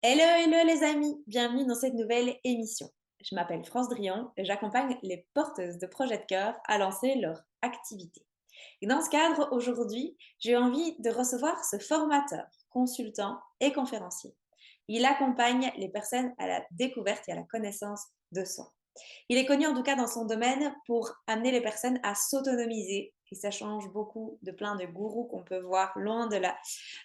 Hello, hello les amis, bienvenue dans cette nouvelle émission. Je m'appelle France Drian et j'accompagne les porteuses de projets de cœur à lancer leur activité. Et dans ce cadre, aujourd'hui, j'ai envie de recevoir ce formateur, consultant et conférencier. Il accompagne les personnes à la découverte et à la connaissance de soi. Il est connu en tout cas dans son domaine pour amener les personnes à s'autonomiser. Et ça change beaucoup de plein de gourous qu'on peut voir loin de là.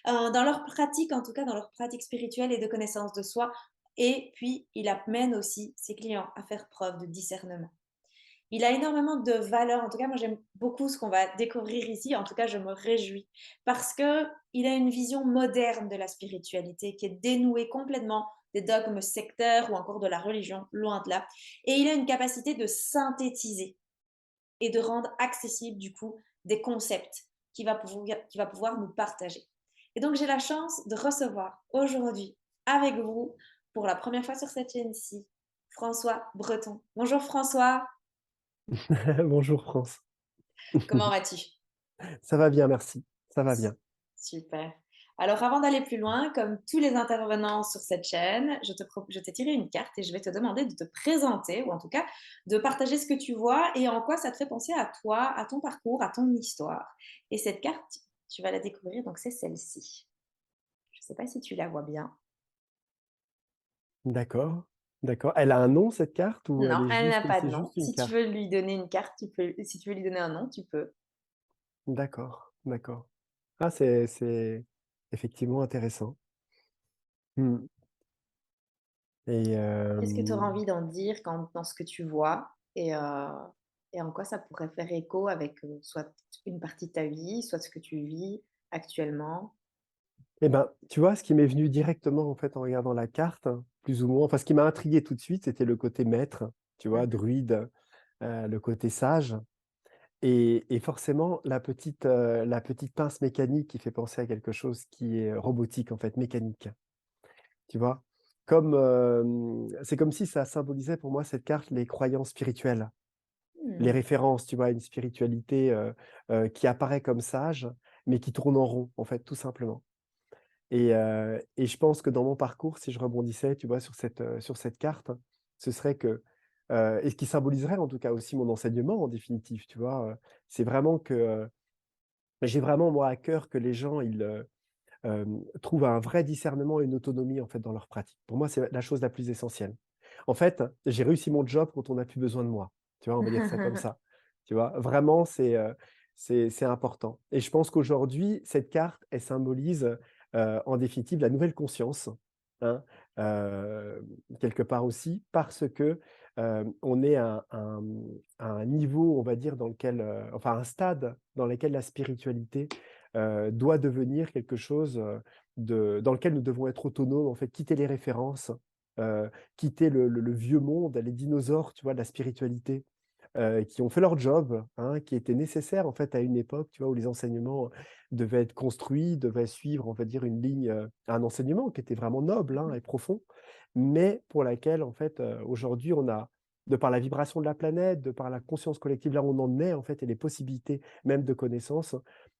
Dans leur pratique, en tout cas dans leur pratique spirituelle et de connaissance de soi. Et puis, il amène aussi ses clients à faire preuve de discernement. Il a énormément de valeur. En tout cas, moi, j'aime beaucoup ce qu'on va découvrir ici. En tout cas, je me réjouis parce que il a une vision moderne de la spiritualité qui est dénouée complètement des dogmes sectaires ou encore de la religion, loin de là. Et il a une capacité de synthétiser et de rendre accessible, du coup, des concepts qu'il va pouvoir nous partager. Et donc, j'ai la chance de recevoir aujourd'hui avec vous, pour la première fois sur cette chaîne-ci, François Breton. Bonjour François, Bonjour France. comment vas-tu? Ça va bien, merci. Ça va bien. Super. Alors, avant d'aller plus loin, comme tous les intervenants sur cette chaîne, je t'ai tiré une carte et je vais te demander de te présenter, ou en tout cas de partager ce que tu vois et en quoi ça te fait penser à toi, à ton parcours, à ton histoire. Et cette carte, tu vas la découvrir, donc c'est celle-ci. Je ne sais pas si tu la vois bien. D'accord, d'accord. Elle a un nom cette carte ou elle Non, est elle n'a juste pas de c'est nom. juste une Si tu carte? veux lui donner une carte, tu peux. Si tu veux lui donner un nom, tu peux. D'accord, d'accord. Ah, c'est effectivement intéressant. Mmh. Et Qu'est-ce que tu auras envie d'en dire dans ce que tu vois et en quoi ça pourrait faire écho avec soit une partie de ta vie, soit ce que tu vis actuellement? et ben, tu vois, ce qui m'est venu directement en fait en regardant la carte, plus ou moins, enfin ce qui m'a intrigué tout de suite, c'était le côté maître, tu vois? Mhm. Druide, le côté sage et forcément la petite pince mécanique qui fait penser à quelque chose qui est robotique en fait, mécanique. Tu vois? Comme, c'est comme si ça symbolisait pour moi cette carte les croyances spirituelles, les Hmm. références, tu vois? À une spiritualité, qui apparaît comme sage, mais qui tourne en rond, en fait, tout simplement. Et je pense que dans mon parcours, si je rebondissais, tu vois, sur cette carte, ce serait que, et ce qui symboliserait en tout cas aussi mon enseignement en définitive, tu vois? C'est vraiment que, j'ai vraiment moi à cœur que les gens trouvent un vrai discernement et une autonomie, en fait, dans leur pratique. Pour moi, c'est la chose la plus essentielle. En fait, j'ai réussi mon job quand on n'a plus besoin de moi. Tu vois? On va dire ça comme ça. Tu vois? Vraiment, c'est important et je pense qu'aujourd'hui, cette carte, elle symbolise, en définitive, la nouvelle conscience, hein, quelque part aussi parce que, on est à un niveau, on va dire, dans lequel, enfin, un stade dans lequel la spiritualité doit devenir quelque chose, dans lequel nous devons être autonomes, en fait, quitter les références, quitter le vieux monde, les dinosaures, tu vois, de la spiritualité, qui ont fait leur job, hein, qui étaient nécessaires, en fait, à une époque, tu vois, où les enseignements devaient être construits, devaient suivre, on va dire, une ligne, un enseignement qui était vraiment noble, hein, et profond, mais pour laquelle, en fait, aujourd'hui, on a de par la vibration de la planète, de par la conscience collective, là où on en est, en fait, et les possibilités même de connaissances,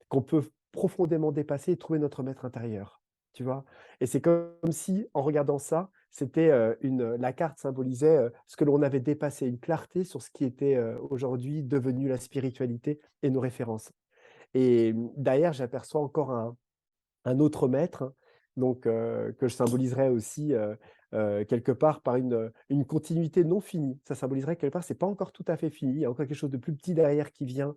qu'on peut profondément dépasser et trouver notre maître intérieur, tu vois? Et c'est comme si, en regardant ça, c'était, la carte symbolisait, ce que l'on avait dépassé, une clarté sur ce qui était, aujourd'hui devenu la spiritualité et nos références. Et derrière, j'aperçois encore un autre maître, donc que je symboliserais aussi, quelque part par une continuité non finie. Ça symboliserait quelque part, c'est pas encore tout à fait fini, il y a encore quelque chose de plus petit derrière qui vient,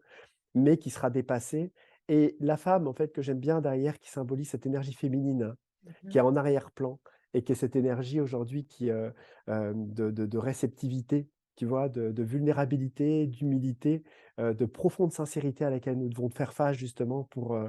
mais qui sera dépassé et la femme, en fait, que j'aime bien derrière, qui symbolise cette énergie féminine, qui Mhm. est en arrière-plan et qui est cette énergie aujourd'hui qui, de réceptivité, tu vois? De vulnérabilité, d'humilité, de profonde sincérité à laquelle nous devons faire face justement pour,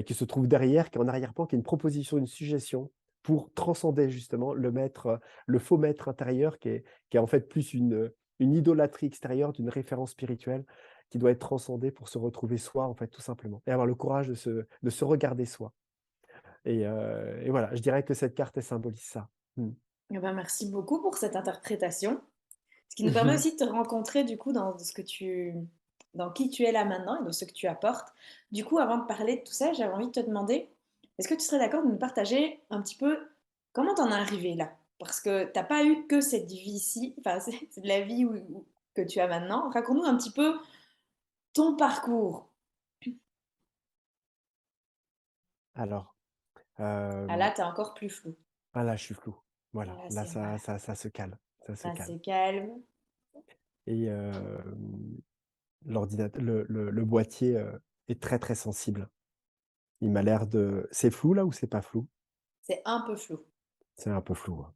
qui se trouve derrière, qui est en arrière-plan, qui est une proposition, une suggestion pour transcender justement le maître, le faux maître intérieur qui est en fait plus une idolâtrie extérieure d'une référence spirituelle qui doit être transcendée pour se retrouver soi, en fait, tout simplement et avoir le courage de se regarder soi. Et voilà, je dirais que cette carte, elle symbolise ça. Mmh. Eh ben, merci beaucoup pour cette interprétation, ce qui nous permet aussi de te rencontrer du coup dans qui tu es là maintenant et dans ce que tu apportes. Du coup, avant de parler de tout ça, j'avais envie de te demander, est-ce que tu serais d'accord de nous partager un petit peu Comment t'en es arrivé là? Parce que t'as pas eu que cette vie-ci, enfin, c'est de la vie que tu as maintenant. Raconte-nous un petit peu ton parcours. Alors, Ah hem, là, tu encore plus flou. ah là, je suis flou. Voilà, Là, là, c'est ça voilà, ça ça se calme, ça se là, calme c'est calme. et le boîtier, est très, très sensible. Il m'a l'air de c'est flou là ou c'est pas flou? C'est un peu flou. C'est un peu flou, hein,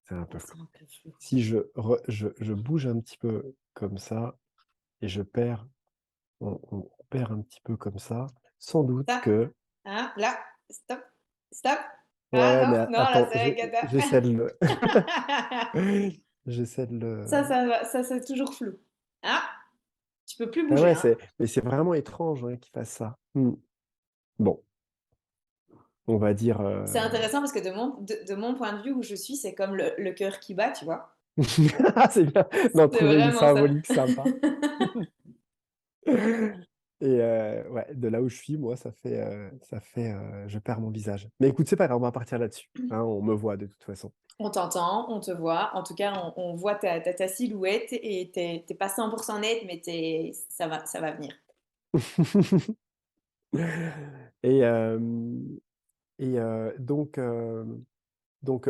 c'est un peu Ouais, flou. c'est un peu flou. Si je bouge un petit peu comme ça et je perds on perd un petit peu comme ça, sans doute Ça, que hein, là, stop, stop. Ah ouais, mais non, non, là, attends, c'est la cata. j'essaie de le j'essaie de le Ça va, ça, c'est toujours flou. Ah, tu peux plus ah bouger, ouais, hein. c'est vraiment étrange, ouais, qu'il fasse ça. Mmh. Bon, on va dire, C'est intéressant parce que de mon point de vue où je suis, c'est comme le cœur qui bat, tu vois? c'est bien d'en C'est trouver une vraiment ça. symbolique sympa. Et ouais, de là où je suis, moi, je perds mon visage. Mais écoute, c'est pas grave, on va partir là-dessus, hein, on me voit de toute façon. On t'entend, on te voit. En tout cas, on voit ta silhouette et t'es pas 100% nette, mais ça va venir. Et hem et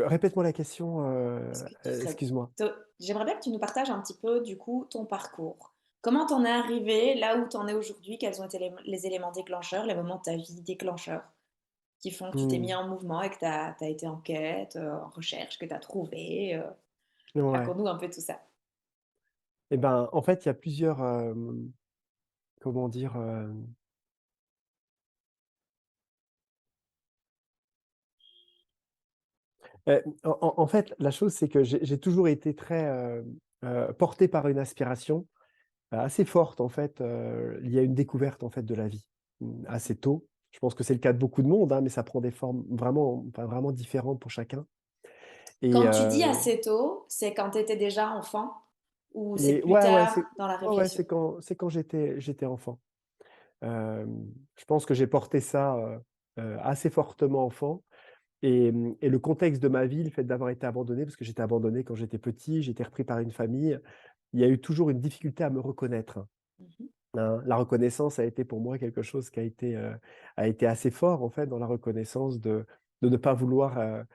répète-moi la question, Est-ce que tu serais excuse-moi. J'aimerais bien que tu nous partages un petit peu, du coup, ton parcours. Comment t'en es arrivé là où t'en es aujourd'hui? Quels ont été les éléments déclencheurs, les moments de ta vie déclencheurs qui font que tu t'es mis Mmh. en mouvement et que t'as as été en quête, en recherche, que t'as trouvé? Ouais. Raconte-nous un peu tout ça. Et ben, en fait, il y a plusieurs, comment dire? En fait, la chose, c'est que j'ai toujours été très, porté par une aspiration, assez forte, en fait, liée à une découverte, en fait, de la vie, assez tôt. Je pense que c'est le cas de beaucoup de monde, hein, mais ça prend des formes vraiment, enfin, vraiment différentes pour chacun et Quand tu dis assez tôt, c'est quand tu étais déjà enfant ou c'est plus ouais, tard dans la ouais, réflexion? c'est quand j'étais enfant. Je pense que j'ai porté ça, assez fortement enfant et le contexte de ma vie, le fait d'avoir été abandonné, parce que j'étais abandonné quand j'étais petit, j'ai été repris par une famille, il y a eu toujours une difficulté à me reconnaître, Mmh. hein. La reconnaissance a été pour moi quelque chose qui a été assez fort, en fait, dans la reconnaissance de ne pas vouloir,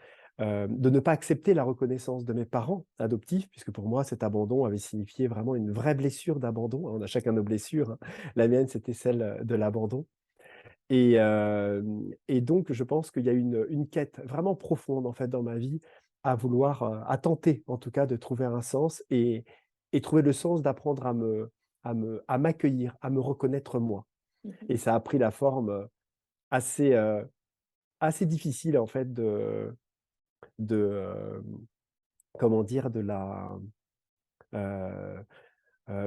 de ne pas accepter la reconnaissance de mes parents adoptifs, puisque pour moi, cet abandon avait signifié vraiment une vraie blessure d'abandon, hein. On a chacun nos blessures, hein. La mienne, c'était celle, de l'abandon et donc je pense qu'il y a une quête vraiment profonde, en fait, dans ma vie à vouloir, à tenter, en tout cas, de trouver un sens et trouver le sens d'apprendre à m'accueillir, à me reconnaître moi Mmh. et ça a pris la forme, assez, assez difficile, en fait, comment dire? De la, heu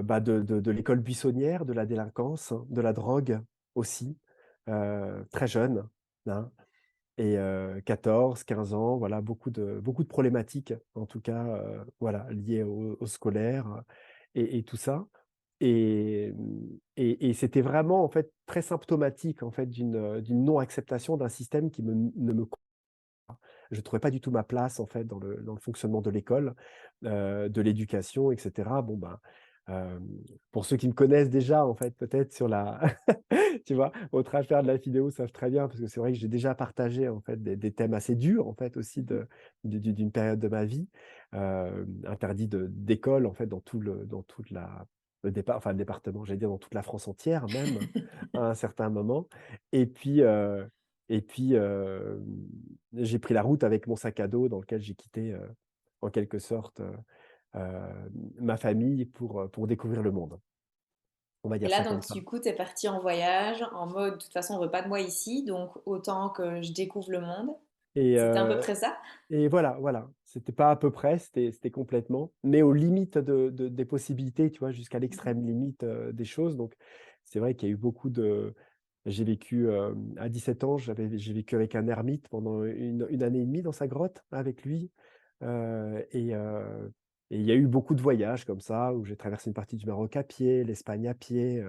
bah, de l'école buissonnière, de la délinquance, hein, de la drogue aussi, très jeune, hein. Et 14-15 ans, voilà, beaucoup de problématiques, en tout cas, voilà, liées au scolaire, et tout ça. Et c'était vraiment, en fait, très symptomatique, en fait, d'une non-acceptation d'un système qui ne me je trouvais pas du tout ma place, en fait, dans le fonctionnement de l'école, de l'éducation et cetera. Bon, ben, hem, pour ceux qui me connaissent déjà, en fait, peut-être sur la tu vois? Au travers de la vidéo, savent très bien parce que c'est vrai que j'ai déjà partagé, en fait, des thèmes assez durs, en fait, aussi Mmh. d'une période de ma vie, interdit d'école, en fait, dans toute la le département, j'allais dire dans toute la France entière même, à un certain moment et puis, et puis, j'ai pris la route avec mon sac à dos dans lequel j'ai quitté, en quelque sorte, ma famille pour découvrir le monde. On va Et dire là, ça donc, comme ça. du coup, tu es parti en voyage en mode: «De toute façon, on veut pas de moi ici, donc autant que je découvre le monde». Et C'était à peu près ça? voilà, voilà. C'était pas à peu près, c'était complètement, mais aux limites des possibilités, tu vois? Jusqu'à Mmh. l'extrême limite, des choses, donc c'est vrai qu'il y a eu beaucoup de j'ai vécu, à 17 ans, j'ai vécu avec un ermite pendant une année et demie dans sa grotte avec lui, et il y a eu beaucoup de voyages comme ça, où j'ai traversé une partie du Maroc à pied, l'Espagne à pied,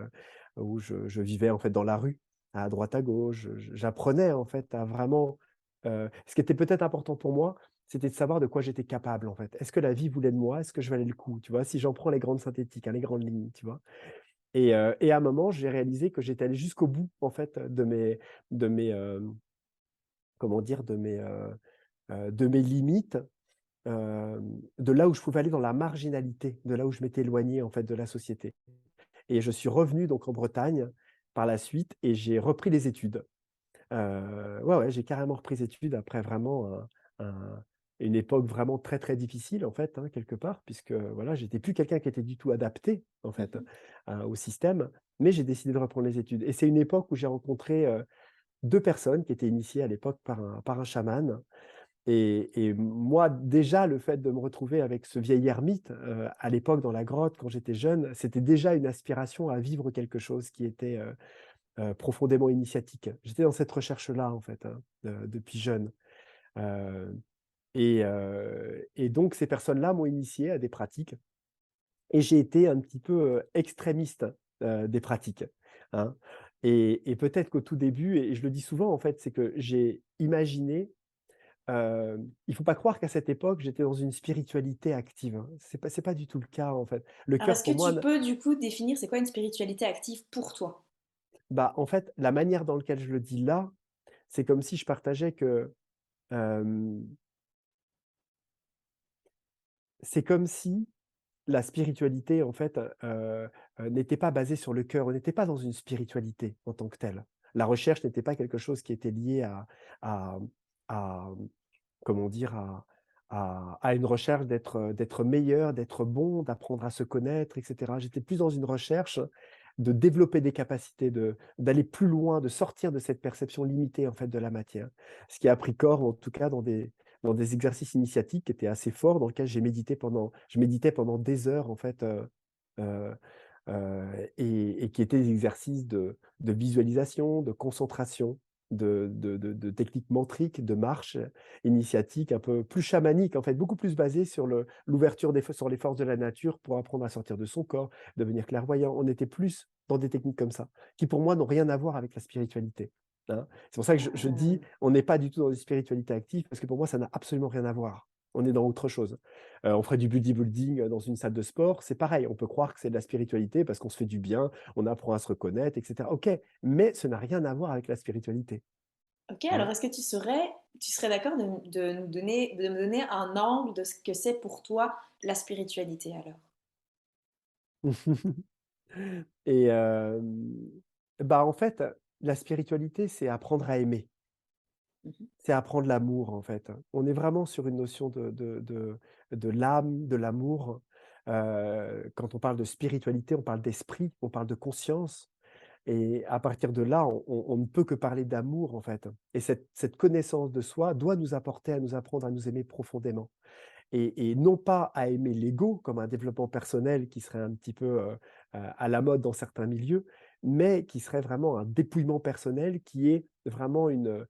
où je vivais en fait dans la rue, à droite à gauche. J'apprenais en fait à vraiment, ce qui était peut-être important pour moi, c'était de savoir de quoi j'étais capable, en fait. Est-ce que la vie voulait de moi? Est-ce que je valais le coup, tu vois? Si j'en prends les grandes synthétiques, hein, les grandes lignes, tu vois? Et à un moment, j'ai réalisé que j'étais allé jusqu'au bout, en fait, de mes, comment dire? De mes limites, de là où je pouvais aller dans la marginalité, de là où je m'étais éloigné, en fait, de la société. Et je suis revenu donc en Bretagne par la suite et j'ai repris les études. Ouais, ouais, j'ai carrément repris les études après vraiment un une époque vraiment très, très difficile en fait, hein, quelque part, puisque voilà, j'étais plus quelqu'un qui était du tout adapté en fait, Mmh. au système, mais j'ai décidé de reprendre les études et c'est une époque où j'ai rencontré, 2 personnes qui étaient initiées à l'époque par un chaman et moi déjà le fait de me retrouver avec ce vieil ermite, à l'époque dans la grotte quand j'étais jeune, c'était déjà une aspiration à vivre quelque chose qui était, profondément initiatique. J'étais dans cette recherche-là, en fait, hein, depuis jeune. Heu et donc ces personnes-là m'ont initié à des pratiques et j'ai été un petit peu, extrémiste, des pratiques, hein. Et peut-être qu'au tout début et je le dis souvent, en fait, c'est que j'ai imaginé, il faut pas croire qu'à cette époque, j'étais dans une spiritualité active, hein. C'est pas du tout le cas, en fait. Le Alors cœur est-ce que pour moi tu peux du coup définir c'est quoi une spiritualité active pour toi? bah, en fait, la manière dans laquelle je le dis là, c'est comme si je partageais que, hem c'est comme si la spiritualité, en fait, n'était pas basée sur le cœur. On n'était pas dans une spiritualité en tant que telle. La recherche n'était pas quelque chose qui était lié à à, comment dire? À une recherche d'être meilleur, d'être bon, d'apprendre à se connaître et cetera. J'étais plus dans une recherche de développer des capacités, d'aller plus loin, de sortir de cette perception limitée, en fait, de la matière. Ce qui a pris corps, en tout cas, dans des exercices initiatiques qui étaient assez forts, dans lesquels je méditais pendant des heures, en fait, heu et qui étaient des exercices de visualisation, de concentration, de techniques mantriques, de marche initiatique, un peu plus chamanique, en fait, beaucoup plus basées sur l'ouverture sur les forces de la nature pour apprendre à sortir de son corps, devenir clairvoyant. On était plus dans des techniques comme ça, qui pour moi n'ont rien à voir avec la spiritualité, hein. C'est pour ça que je dis: Ah! «On n'est pas du tout dans une spiritualité active» parce que pour moi ça n'a absolument rien à voir. On est dans autre chose. On ferait du bodybuilding, dans une salle de sport, c'est pareil, on peut croire que c'est de la spiritualité parce qu'on se fait du bien, on apprend à se reconnaître et cetera. OK, mais ça n'a rien à voir avec la spiritualité, OK, hein. alors est-ce que tu serais d'accord de me donner un angle de ce que c'est pour toi la spiritualité alors? Et bah, en fait, la spiritualité, c'est apprendre à aimer, Mmh. c'est apprendre l'amour, en fait. On est vraiment sur une notion de l'âme, de l'amour. Quand on parle de spiritualité, on parle d'esprit, on parle de conscience. Et à partir de là, on ne peut que parler d'amour, en fait. Et cette connaissance de soi doit nous apporter à nous apprendre à nous aimer profondément. Et non pas à aimer l'ego comme un développement personnel qui serait un petit peu, à la mode dans certains milieux, mais qui serait vraiment un dépouillement personnel qui est vraiment une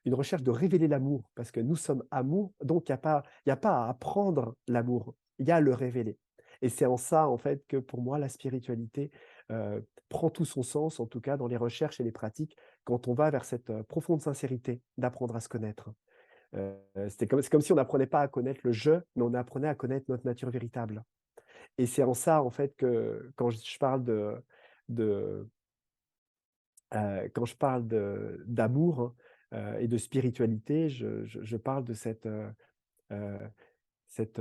recherche de révéler l'amour. Parce que nous sommes amour, donc il y a pas à apprendre l'amour, il y a à le révéler. Et c'est en ça, en fait, que pour moi, la spiritualité, prend tout son sens, en tout cas dans les recherches et les pratiques, quand on va vers cette, profonde sincérité d'apprendre à se connaître. C'est comme si on n'apprenait pas à connaître le «je», mais on apprenait à connaître notre nature véritable. Et c'est en ça, en fait, que quand je parle de, quand je parle d'amour, et de spiritualité, je parle de heu, cette,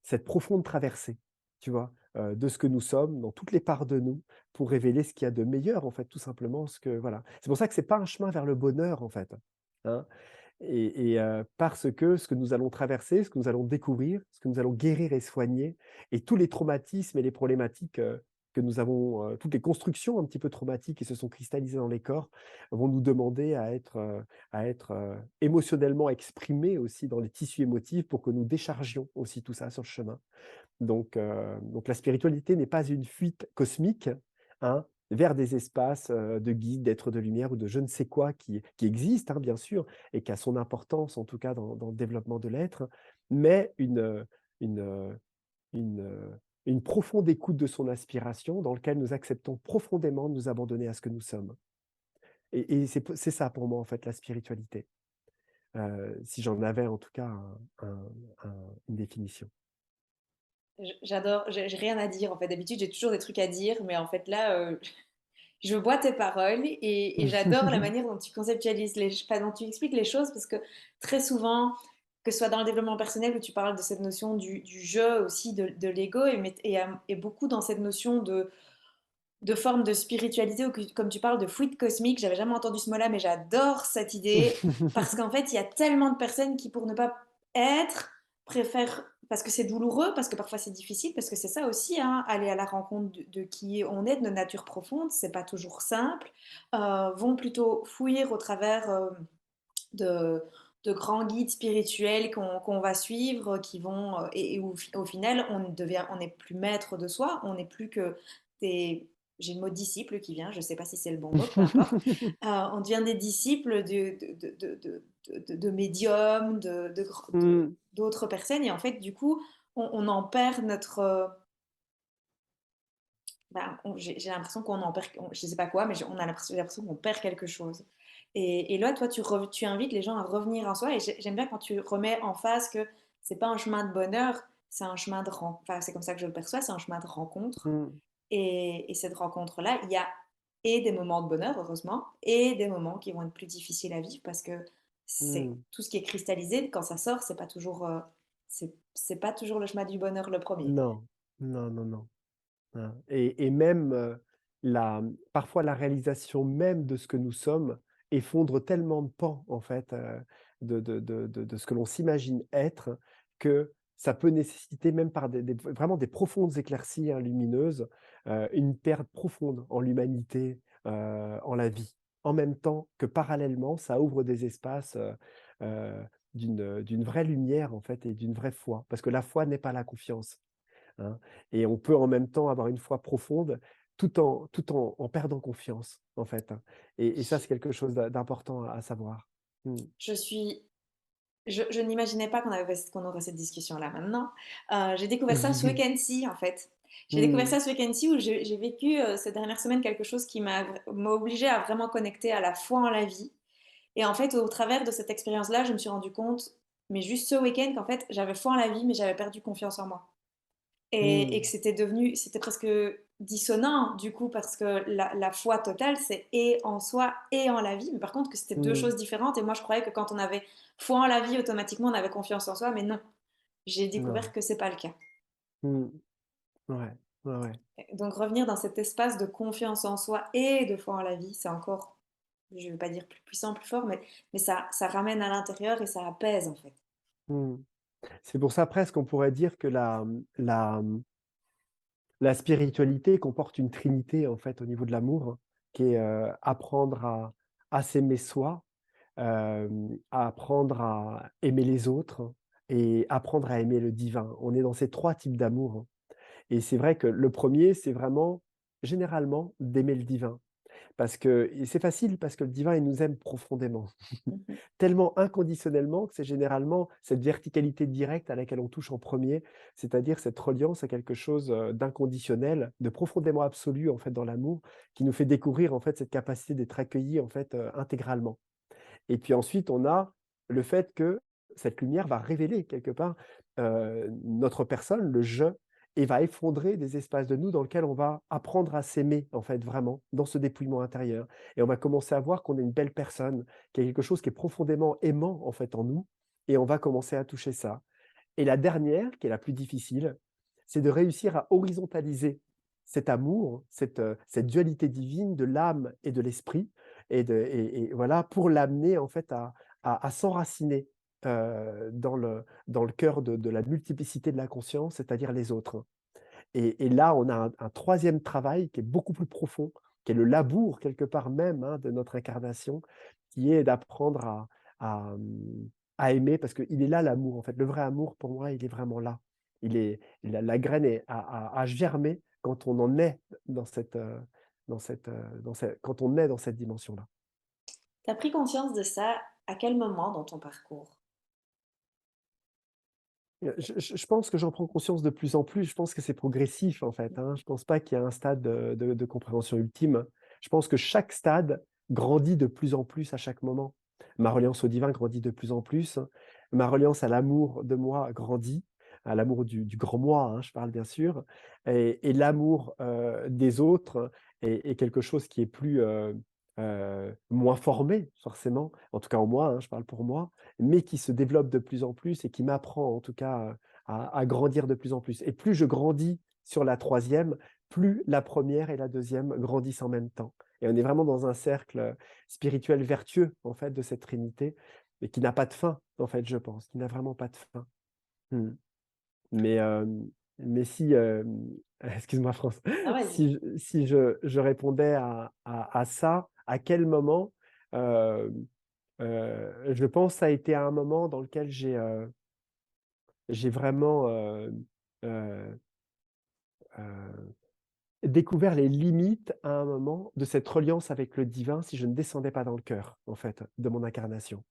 cette profonde traversée, tu vois? De ce que nous sommes, dans toutes les parts de nous, pour révéler ce qu'il y a de meilleur, en fait, tout simplement, ce que voilà. C'est pour ça que c'est pas un chemin vers le bonheur, en fait, hein. Et parce que ce que nous allons traverser, ce que nous allons découvrir, ce que nous allons guérir et soigner et tous les traumatismes et les problématiques, que nous avons, toutes les constructions un petit peu traumatiques qui se sont cristallisées dans les corps, vont nous demander à être émotionnellement exprimés aussi dans les tissus émotifs pour que nous déchargions aussi tout ça sur le chemin. Donc la spiritualité n'est pas une fuite cosmique, hein, vers des espaces, de guides, d'êtres de lumière ou de je ne sais quoi qui existent, hein, bien sûr, et qui a son importance en tout cas dans le développement de l'être, mais une, une profonde écoute de son aspiration dans lequel nous acceptons profondément de nous abandonner à ce que nous sommes. Et c'est ça pour moi en fait la spiritualité. si j'en avais en tout cas une définition. J'adore, j'ai rien à dire en fait. D'habitude, j'ai toujours des trucs à dire, mais en fait là, je bois tes paroles et j'adore la manière dont tu conceptualises enfin, dont tu expliques les choses parce que très souvent, que ce soit dans le développement personnel où tu parles de cette notion du jeu aussi, de l'ego et beaucoup dans cette notion de forme de spiritualité ou comme tu parles de fluide cosmique, j'avais jamais entendu ce mot-là, mais j'adore cette idée parce qu'en fait, il y a tellement de personnes qui, pour ne pas être, préfèrent, parce que c'est douloureux, parce que parfois c'est difficile, parce que c'est ça aussi, hein, aller à la rencontre de qui on est, de notre nature profonde, c'est pas toujours simple, vont plutôt fuir au travers de, de grands guides spirituels qu'on va suivre, qui vont, et où, au final, on n'est plus maître de soi, on n'est plus que des... J'ai le mot disciple qui vient, je ne sais pas si c'est le bon mot, peu importe. On devient des disciples de médiums, Mmh. d'autres personnes, et en fait, du coup, on en perd notre... ben, j'ai l'impression qu'on en perd, je sais pas quoi, mais on a l'impression qu'on perd quelque chose. Et là, toi, tu invites les gens à revenir en soi. Et j'aime bien quand tu remets en face que c'est pas un chemin de bonheur, c'est un chemin de rencontre. Enfin, c'est comme ça que je le perçois, c'est un chemin de rencontre. Mmh. Et cette rencontre-là, il y a et des moments de bonheur, heureusement, et des moments qui vont être plus difficiles à vivre parce que c'est Mmh. tout ce qui est cristallisé, quand ça sort, c'est pas toujours le chemin du bonheur le premier. Non, non, non, non. Hein, et même, parfois la réalisation même de ce que nous sommes effondre tellement de pans en fait, de ce que l'on s'imagine être, que ça peut nécessiter même par des vraiment des profondes éclaircies, hein, lumineuses, une perte profonde en l'humanité, en la vie. En même temps que parallèlement, ça ouvre des espaces, d'une vraie lumière en fait et d'une vraie foi. Parce que la foi n'est pas la confiance. Hein, et on peut en même temps avoir une foi profonde tout en perdant confiance, en fait, hein, et ça, c'est quelque chose d'important à savoir. Mmh. Je suis je n'imaginais pas qu'on aurait cette discussion-là maintenant. J'ai découvert ça ce week-end-ci, en fait. J'ai découvert Mmh. ça ce week-end-ci où j'ai vécu ces dernières semaines quelque chose qui m'a obligée à vraiment connecter à la foi en la vie. Et en fait, au travers de cette expérience-là, je me suis rendu compte, mais juste ce week-end, qu'en fait, j'avais foi en la vie, mais j'avais perdu confiance en moi. Et que Mmh. c'était presque dissonant du coup parce que la foi totale c'est et en soi et en la vie, mais par contre que c'était deux Mmh. choses différentes et moi je croyais que quand on avait foi en la vie automatiquement on avait confiance en soi, mais non, j'ai découvert Non. que c'est pas le cas. Mmh. Ouais. Ouais, ouais. Donc revenir dans cet espace de confiance en soi et de foi en la vie, c'est encore, je ne veux pas dire plus puissant, plus fort, mais ça ramène à l'intérieur et ça apaise en fait. Mmh. C'est pour ça presque on pourrait dire que la spiritualité comporte une trinité, en fait, au niveau de l'amour, qui est, apprendre à s'aimer soi, apprendre à aimer les autres et apprendre à aimer le divin. On est dans ces 3 types d'amour, et c'est vrai que le premier, c'est vraiment, généralement, d'aimer le divin. Parce que et c'est facile parce que le divin, il nous aime profondément. Mhm. Tellement inconditionnellement que c'est généralement cette verticalité directe à laquelle on touche en premier, c'est-à-dire cette reliance à quelque chose, d'inconditionnel, de profondément absolu, en fait, dans l'amour, qui nous fait découvrir, en fait, cette capacité d'être accueillis, en fait, intégralement. Et puis ensuite, on a le fait que cette lumière va révéler quelque part, notre personne, le «je», et va effondrer des espaces de nous dans lesquels on va apprendre à s'aimer, en fait, vraiment, dans ce dépouillement intérieur. Et on va commencer à voir qu'on est une belle personne, qu'il y a quelque chose qui est profondément aimant, en fait, en nous, et on va commencer à toucher ça. Et la dernière, qui est la plus difficile, c'est de réussir à horizontaliser cet amour, cette dualité divine de l'âme et de l'esprit, et voilà, pour l'amener en fait à s'enraciner dans le cœur de la multiplicité de la conscience, c'est-à-dire les autres. Et là, on a un troisième travail qui est beaucoup plus profond, qui est le labour quelque part même, hein, de notre incarnation, qui est d'apprendre à aimer, parce qu'il est là l'amour en fait. Le vrai amour pour moi, il est vraiment là. La graine a germé quand on en est quand on est dans cette dimension-là. T'as pris conscience de ça à quel moment dans ton parcours? Je pense que j'en prends conscience de plus en plus. Je pense que c'est progressif, en fait, hein. Je pense pas qu'il y a un stade de compréhension ultime. Je pense que chaque stade grandit de plus en plus à chaque moment. Ma reliance au divin grandit de plus en plus. Ma reliance à l'amour de moi grandit, à l'amour du grand moi, hein, je parle bien sûr, et l'amour, des autres est quelque chose qui est plus, moins formé forcément, en tout cas en moi, hein, je parle pour moi, mais qui se développe de plus en plus et qui m'apprend en tout cas, à grandir de plus en plus. Et plus je grandis sur la troisième, plus la première et la deuxième grandissent en même temps. Et on est vraiment dans un cercle spirituel vertueux, en fait, de cette trinité, mais qui n'a pas de fin, en fait, je pense, qui n'a vraiment pas de fin. Mmh. Mais, mais si, excuse-moi France, Ah, vas-y. si je répondais à ça, à quel moment? Hem, je pense ça a été à un moment dans lequel j'ai vraiment, heu heu, découvert les limites à un moment de cette reliance avec le divin si je ne descendais pas dans le cœur, en fait, de mon incarnation.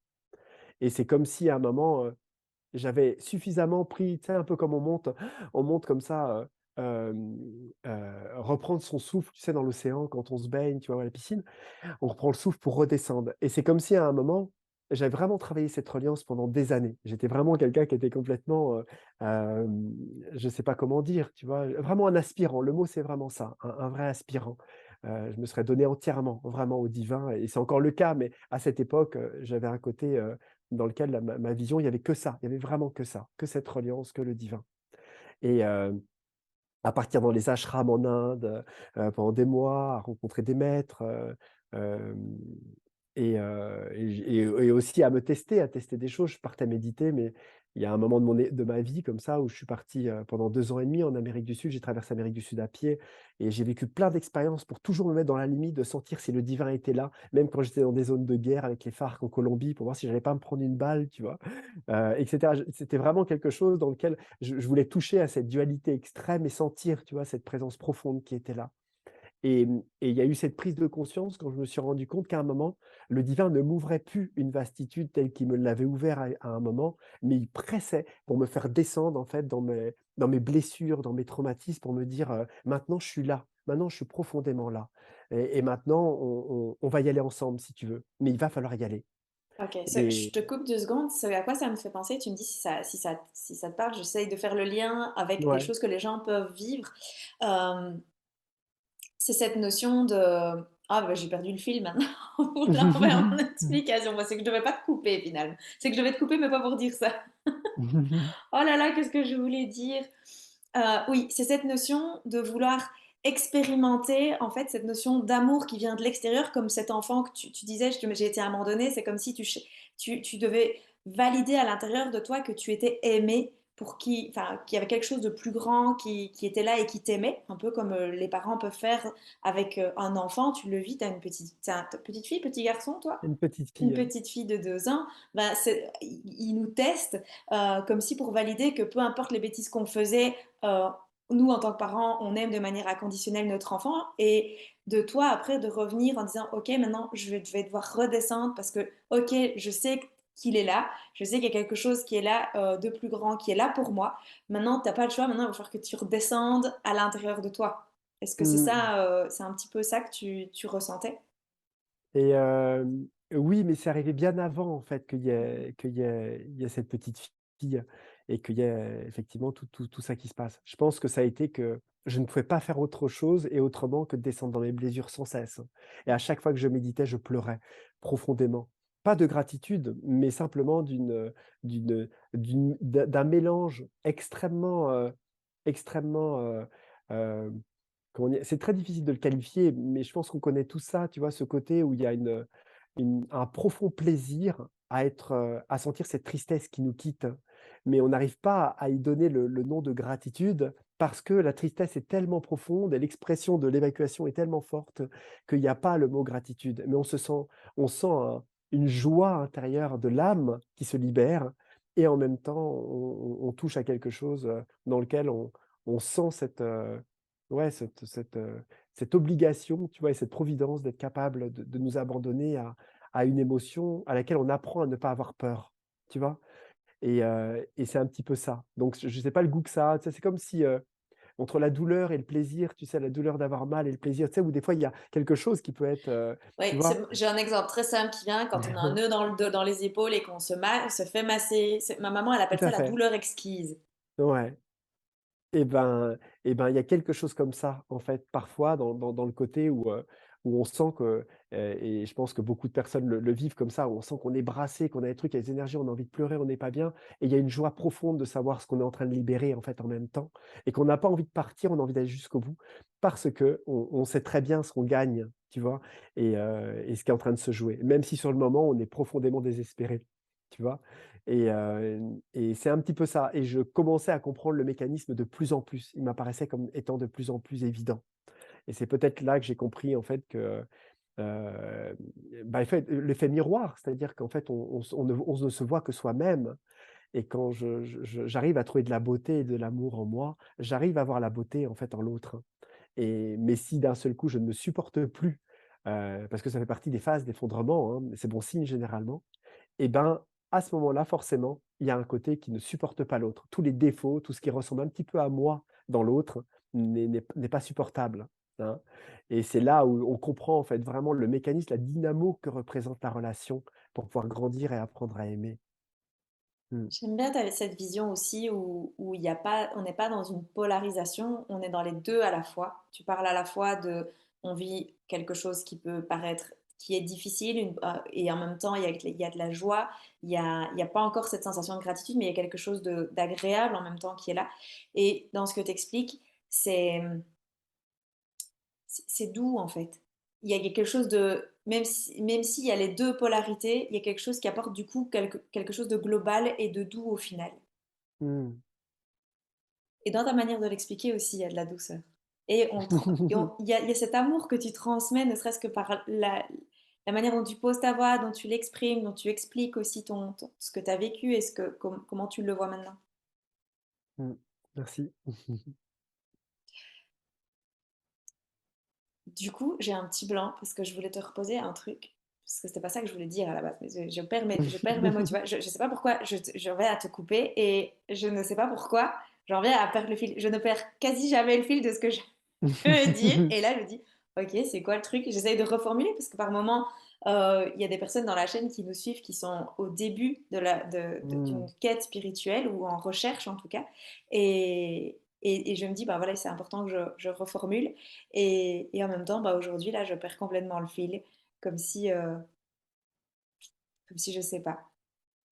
Et c'est comme si à un moment, j'avais suffisamment pris, tu sais, un peu comme on monte comme ça, reprendre son souffle, tu sais, dans l'océan quand on se baigne, tu vois, à la piscine, on reprend le souffle pour redescendre et c'est comme si à un moment, j'avais vraiment travaillé cette reliance pendant des années. J'étais vraiment quelqu'un qui était complètement, je sais pas comment dire, tu vois? Vraiment un aspirant, le mot c'est vraiment ça, un vrai aspirant. Je me serais donné entièrement, vraiment au divin et c'est encore le cas, mais à cette époque, j'avais un côté, dans lequel ma vision, il y avait que ça, il y avait vraiment que ça, que cette reliance, que le divin et à partir dans les ashrams en Inde, pendant des mois, à rencontrer des maîtres, hem et aussi à me tester, à tester des choses. Je partais méditer, mais il y a un moment de ma vie comme ça où je suis parti, pendant 2 ans et demi en Amérique du Sud. J'ai traversé l'Amérique du Sud à pied et j'ai vécu plein d'expériences pour toujours me mettre dans la limite de sentir si le divin était là, même quand j'étais dans des zones de guerre avec les FARC en Colombie pour voir si j'allais pas me prendre une balle, tu vois? Et cetera. C'était vraiment quelque chose dans lequel je voulais toucher à cette dualité extrême et sentir, tu vois, cette présence profonde qui était là. Et il y a eu cette prise de conscience quand je me suis rendu compte qu'à un moment, le divin ne m'ouvrait plus une vastitude telle qu'il me l'avait ouvert à un moment, mais il pressait pour me faire descendre en fait dans mes blessures, dans mes traumatismes, pour me dire, «Maintenant je suis là, maintenant je suis profondément là et maintenant on va y aller ensemble si tu veux, mais il va falloir y aller». OK, je Et te coupe 2 secondes, ce à quoi ça me fait penser, tu me dis si ça te parle, j'essaye de faire le lien avec des ouais. choses que les gens peuvent vivre. Hem, c'est cette notion de ah bah, j'ai perdu le fil maintenant pour l'envoyer en explication. Bah, c'est que je devais pas te couper finalement. C'est que je devais te couper mais pas pour dire ça. Oh là là, qu'est-ce que je voulais dire? Oui, c'est cette notion de vouloir expérimenter, en fait, cette notion d'amour qui vient de l'extérieur, comme cet enfant que tu disais, j'ai été abandonnée, c'est comme si tu devais valider à l'intérieur de toi que tu étais aimé pour enfin, qu'il y avait quelque chose de plus grand qui était là et qui t'aimait, un peu comme les parents peuvent faire avec un enfant. Tu le vis, tu as petite fille, petit garçon, toi? Une petite Une fille. petite fille de 2 ans, ben, il nous teste comme si pour valider que peu importe les bêtises qu'on faisait, nous, en tant que parents, on aime de manière inconditionnelle notre enfant et de toi après de revenir en disant: «OK, maintenant je vais devoir redescendre parce que, OK, je sais qu'il est là, je sais qu'il y a quelque chose qui est là, de plus grand, qui est là pour moi. Maintenant, tu as pas le choix, maintenant il va falloir que tu redescendes à l'intérieur de toi». Est-ce que c'est Mmh. ça, c'est un petit peu ça que tu ressentais? Et oui, mais c'est arrivé bien avant en fait qu'il y ait cette petite fille et qu'il y ait effectivement tout ça qui se passe. Je pense que ça a été que je ne pouvais pas faire autre chose et autrement que de descendre dans mes blessures sans cesse. Et à chaque fois que je méditais, je pleurais profondément. Pas de gratitude, mais simplement d'un mélange extrêmement, extrêmement, comment dire? C'est très difficile de le qualifier, mais je pense qu'on connaît tous ça, tu vois? Ce côté où il y a un profond plaisir à être, à sentir cette tristesse qui nous quitte, mais on n'arrive pas à y donner le nom de gratitude parce que la tristesse est tellement profonde et l'expression de l'évacuation est tellement forte qu'il y a pas le mot gratitude. Mais on sent une joie intérieure de l'âme qui se libère et en même temps on touche à quelque chose, dans lequel on sent ouais, cette obligation, tu vois? Et cette providence d'être capable de nous abandonner à une émotion à laquelle on apprend à ne pas avoir peur, tu vois? Et c'est un petit peu ça. Donc je sais pas le goût que ça a, tu sais? C'est comme si, entre la douleur et le plaisir, tu sais, la douleur d'avoir mal et le plaisir, tu sais, où des fois il y a quelque chose qui peut être, tu Oui, vois? j'ai un exemple très simple qui vient quand on a un nœud dans le dos, dans les épaules et qu'on se fait masser. Ma maman, elle Tout appelle ça à la fait, douleur exquise. ouais. Et ben, il y a quelque chose comme ça, en fait, parfois dans le côté où on sent que, et je pense que beaucoup de personnes le vivent comme ça, où on sent qu'on est brassé, qu'on a des trucs, il y a des énergies, on a envie de pleurer, on n'est pas bien et il y a une joie profonde de savoir ce qu'on est en train de libérer, en fait, en même temps et qu'on n'a pas envie de partir, on a envie d'aller jusqu'au bout parce qu'on sait très bien ce qu'on gagne, tu vois? Et ce qui est en train de se jouer, même si sur le moment, on est profondément désespéré, tu vois? Et c'est un petit peu ça et je commençais à comprendre le mécanisme de plus en plus. Il m'apparaissait comme étant de plus en plus évident et c'est peut-être là que j'ai compris en fait que, heu, bah, en fait, l'effet miroir, c'est-à-dire qu'en fait on ne se voit que soi-même et quand j'arrive à trouver de la beauté et de l'amour en moi, j'arrive à voir la beauté en fait en l'autre et mais si d'un seul coup je ne me supporte plus, parce que ça fait partie des phases d'effondrement, hein, c'est bon signe généralement, et ben, à ce moment-là, forcément, il y a un côté qui ne supporte pas l'autre. Tous les défauts, tout ce qui ressemble un petit peu à moi dans l'autre n'est pas supportable, hein. Et c'est là où on comprend en fait vraiment le mécanisme, la dynamo que représente la relation pour pouvoir grandir et apprendre à aimer. Mmh. J'aime bien cette vision aussi où il y a pas, on n'est pas dans une polarisation, on est dans les deux à la fois. Tu parles à la fois de, on vit quelque chose qui peut paraître, qui est difficile, et en même temps il y a de la joie, il y a pas encore cette sensation de gratitude, mais il y a quelque chose d'agréable en même temps qui est là. Et dans ce que tu expliques, c'est c'est doux en fait. Il y a quelque chose de, même s'il y a les deux polarités, il y a quelque chose qui apporte du coup quelque chose de global et de doux au final. Mmh. Et dans ta manière de l'expliquer aussi, il y a de la douceur. Il y a cet amour que tu transmets, ne serait-ce que par la manière dont tu poses ta voix, dont tu l'exprimes, dont tu expliques aussi ce que tu as vécu et comment tu le vois maintenant. Mmh. Merci. Du coup, j'ai un petit blanc parce que je voulais te reposer un truc. Parce que c'était pas ça que je voulais dire à la base. Mais je perds mes mots, tu vois. Je sais pas pourquoi je reviens à te couper et je ne sais pas pourquoi j'en reviens à perdre le fil. Je ne perds quasi jamais le fil de ce que je veux dire. Et là, je me dis, ok, c'est quoi le truc? J'essaye de reformuler parce que par moment, il y a des personnes dans la chaîne qui nous suivent qui sont au début d'une Mmh. quête spirituelle ou en recherche en tout cas. Et je me dis, bah voilà, c'est important que je reformule. Et en même temps, bah aujourd'hui, là, je perds complètement le fil, comme si, euh, comme si je sais pas.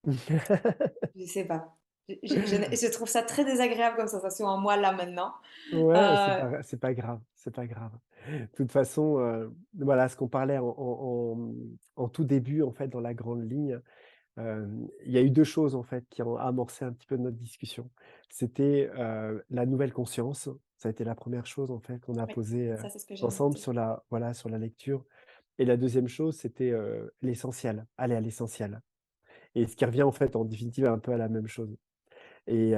Je sais pas. Je trouve ça très désagréable comme sensation en moi là maintenant. Ouais, Euh, c'est pas grave, c'est pas grave. De toute façon, voilà, ce qu'on parlait en tout début, en fait, dans la grande ligne, il y a eu 2 choses, en fait, qui ont amorcé un petit peu notre discussion. C'était, la nouvelle conscience. Ça a été la première chose, en fait, qu'on a oui, posée, ça c'est ce que j'ai ensemble noté. sur la voilà, sur la lecture et la deuxième chose, c'était, l'essentiel, aller à l'essentiel et ce qui revient, en fait, en définitive, un peu à la même chose. Et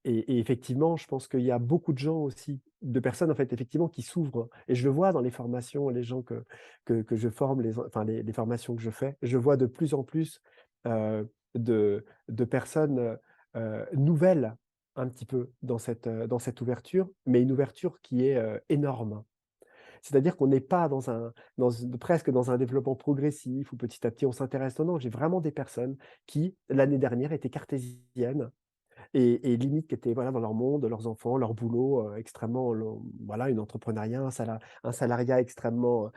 effectivement, je pense qu'il y a beaucoup de gens aussi, de personnes en fait effectivement qui s'ouvrent et je le vois dans les formations, les gens que je forme, enfin les formations que je fais, je vois de plus en plus, de personnes, nouvelles un petit peu dans cette ouverture, mais une ouverture qui est, énorme. C'est-à-dire qu'on n'est pas presque dans un développement progressif où petit à petit on s'intéresse. Non, non, j'ai vraiment des personnes qui, l'année dernière, étaient cartésiennes et limite qui étaient, voilà, dans leur monde, leurs enfants, leur boulot, extrêmement voilà, une entrepreneuriat, un salariat extrêmement,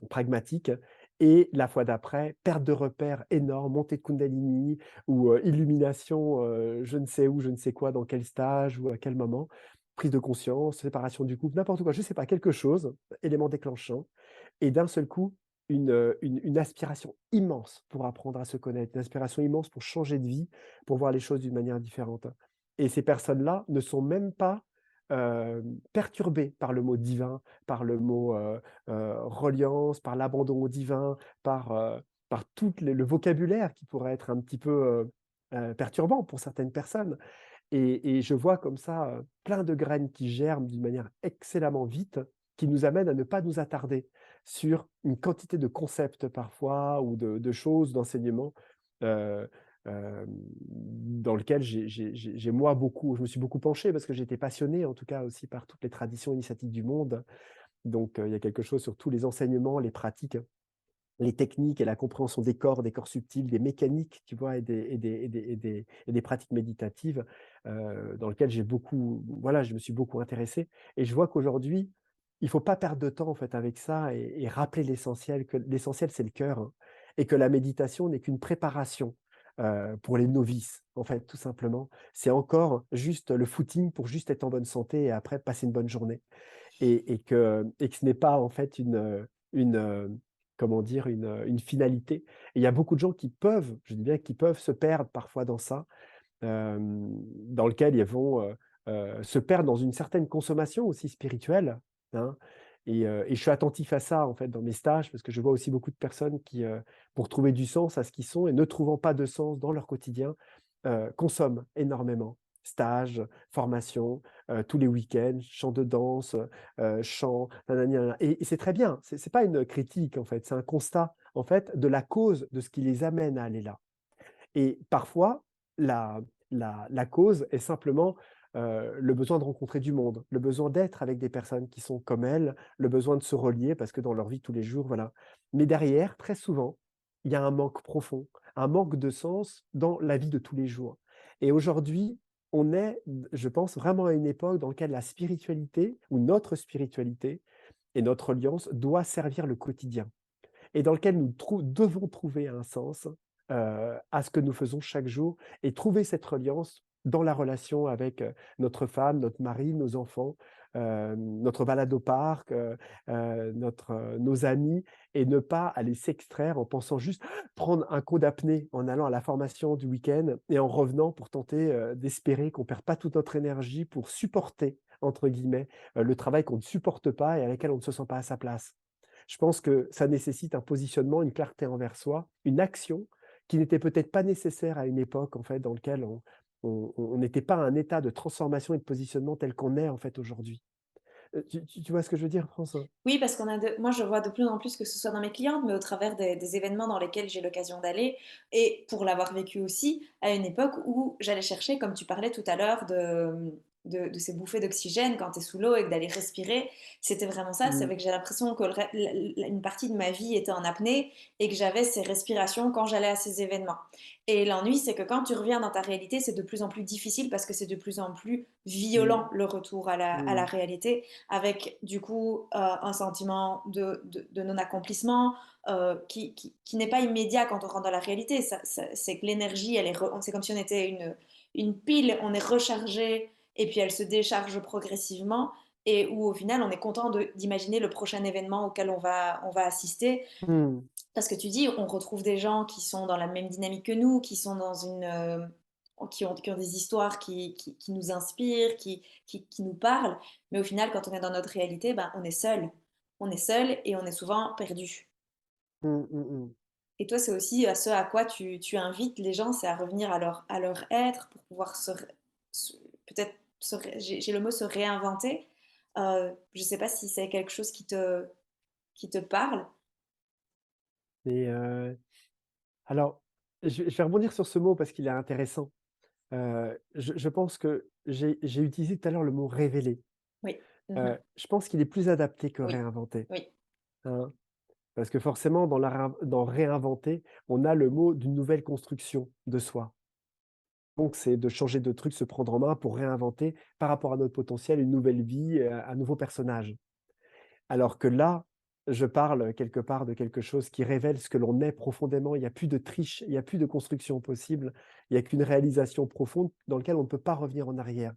pragmatique et la fois d'après, perte de repères énorme, montée de Kundalini ou, illumination, je ne sais où, je ne sais quoi, dans quel stage ou à quel moment, prise de conscience, séparation du couple, n'importe quoi, je ne sais pas, quelque chose, élément déclenchant et d'un seul coup, une aspiration immense pour apprendre à se connaître, une aspiration immense pour changer de vie, pour voir les choses d'une manière différente. Et ces personnes-là ne sont même pas, perturbées par le mot divin, par le mot, reliance, par l'abandon au divin, par tout le vocabulaire qui pourrait être un petit peu, perturbant pour certaines personnes. Et je vois comme ça, plein de graines qui germent d'une manière excellemment vite, qui nous amènent à ne pas nous attarder sur une quantité de concepts parfois ou de choses, d'enseignements, heu dans lequel moi beaucoup je me suis beaucoup penché parce que j'étais passionné en tout cas aussi par toutes les traditions initiatiques du monde. Donc, il y a quelque chose sur tous les enseignements, les pratiques, les techniques et la compréhension des corps subtils, des mécaniques, tu vois? Et des pratiques méditatives, dans lequel j'ai beaucoup voilà, je me suis beaucoup intéressé et je vois qu'aujourd'hui, il faut pas perdre de temps, en fait, avec ça et rappeler l'essentiel, que l'essentiel, c'est le cœur, hein, et que la méditation n'est qu'une préparation, pour les novices, en fait, tout simplement. C'est encore juste le footing pour juste être en bonne santé et après passer une bonne journée et que ce n'est pas en fait comment dire? Une finalité. Et il y a beaucoup de gens qui peuvent, je dis bien qui peuvent se perdre parfois dans ça, dans lequel ils vont, se perdre dans une certaine consommation aussi spirituelle, hein. Et je suis attentif à ça, en fait, dans mes stages, parce que je vois aussi beaucoup de personnes qui, pour trouver du sens à ce qu'ils sont et ne trouvant pas de sens dans leur quotidien, consomment énormément. Stages, formations, tous les week-ends, chants de danse, chant, nanani nanana et c'est très bien, c'est pas une critique, en fait, c'est un constat, en fait, de la cause de ce qui les amène à aller là. Et parfois, la la cause est simplement, le besoin de rencontrer du monde, le besoin d'être avec des personnes qui sont comme elles, le besoin de se relier parce que dans leur vie de tous les jours, voilà. Mais derrière, très souvent, il y a un manque profond, un manque de sens dans la vie de tous les jours. Et aujourd'hui, on est, je pense, vraiment à une époque dans laquelle la spiritualité ou notre spiritualité et notre reliance doit servir le quotidien et dans lequel nous devons trouver un sens à ce que nous faisons chaque jour et trouver cette reliance dans la relation avec notre femme, notre mari, nos enfants, notre balade au parc, nos amis, et ne pas aller s'extraire en pensant juste prendre un cours d'apnée en allant à la formation du week-end et en revenant pour tenter d'espérer qu'on ne perd pas toute notre énergie pour supporter, entre guillemets, le travail qu'on ne supporte pas et à laquelle on ne se sent pas à sa place. Je pense que ça nécessite un positionnement, une clarté envers soi, une action qui n'était peut-être pas nécessaire à une époque, en fait, dans lequel on n'était pas à un état de transformation et de positionnement tel qu'on est, en fait, aujourd'hui. Tu vois ce que je veux dire, France? Oui, parce qu'on a moi, je vois de plus en plus, que ce soit dans mes clientes, mais au travers des événements dans lesquels j'ai l'occasion d'aller, et pour l'avoir vécu aussi, à une époque où j'allais chercher, comme tu parlais tout à l'heure, de ces bouffées d'oxygène quand tu es sous l'eau et que d'aller respirer. C'était vraiment ça. C'est Mmh, vrai que j'ai l'impression que une partie de ma vie était en apnée et que j'avais ces respirations quand j'allais à ces événements. Et l'ennui, c'est que quand tu reviens dans ta réalité, c'est de plus en plus difficile parce que c'est de plus en plus mmh, violent le retour à la mmh, réalité, avec du coup un sentiment de non-accomplissement qui n'est pas immédiat quand on rentre dans la réalité. C'est que l'énergie, c'est comme si on était une pile, on est rechargé et puis elle se décharge progressivement, et où au final on est content d'imaginer le prochain événement auquel on va assister. mmh, Parce que tu dis, on retrouve des gens qui sont dans la même dynamique que nous, qui sont dans qui ont des histoires qui nous inspirent, qui nous parlent. Mais au final, quand on est dans notre réalité, ben, on est seul. On est seul et on est souvent perdu. mmh, mmh, mmh. Et toi, c'est aussi ce à quoi tu invites les gens, c'est à revenir à leur être pour pouvoir se- peut-être, j'ai le mot se réinventer. Je ne sais pas si c'est quelque chose qui te parle. Et alors, je vais rebondir sur ce mot parce qu'il est intéressant. Je pense que j'ai utilisé tout à l'heure le mot «révéler». Oui. Mhm. Je pense qu'il est plus adapté que Oui. «réinventer», Oui. hein. Parce que forcément dans réinventer, on a le mot d'une nouvelle construction de soi. Donc c'est de changer de truc, se prendre en main pour réinventer par rapport à notre potentiel une nouvelle vie, un nouveau personnage. Alors que là, je parle quelque part de quelque chose qui révèle ce que l'on est profondément. Il n'y a plus de triche, il n'y a plus de construction possible. Il n'y a qu'une réalisation profonde dans lequel on ne peut pas revenir en arrière.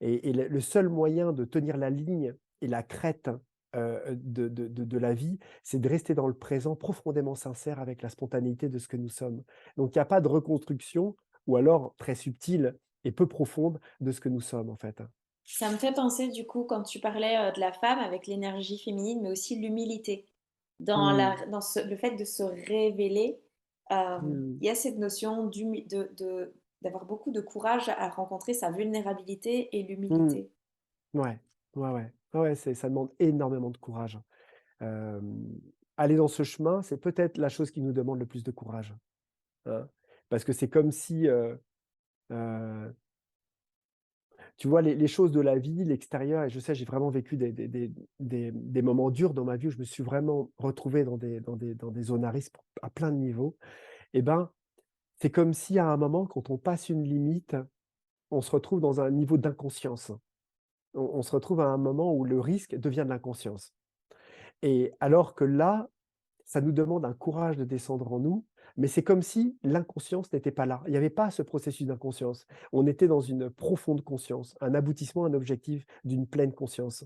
Et le seul moyen de tenir la ligne et la crête, de la vie, c'est de rester dans le présent profondément sincère avec la spontanéité de ce que nous sommes. Donc il y a pas de reconstruction ou alors très subtile et peu profonde de ce que nous sommes, en fait. Ça me fait penser du coup quand tu parlais de la femme avec l'énergie féminine, mais aussi l'humilité. Mmh. Le fait de se révéler, Mmh. il y a cette notion d'avoir beaucoup de courage à rencontrer sa vulnérabilité et Mmh. l'humilité. Ouais. Ouais, ouais. Ouais, ouais, ça demande énormément de courage. Hem, Aller dans ce chemin, c'est peut-être la chose qui nous demande le plus de courage, hein. Parce que c'est comme si, heu, tu vois, les choses de la vie, l'extérieur et je sais, j'ai vraiment vécu des moments durs dans ma vie où je me suis vraiment retrouvé dans des zones à risque à plein de niveaux. Et ben, c'est comme si à un moment, quand on passe une limite, on se retrouve dans un niveau d'inconscience. On se retrouve à un moment où le risque devient de l'inconscience. Et alors que là, ça nous demande un courage de descendre en nous, mais c'est comme si l'inconscience n'était pas là. Il n'y avait pas ce processus d'inconscience. On était dans une profonde conscience, un aboutissement, un objectif d'une pleine conscience.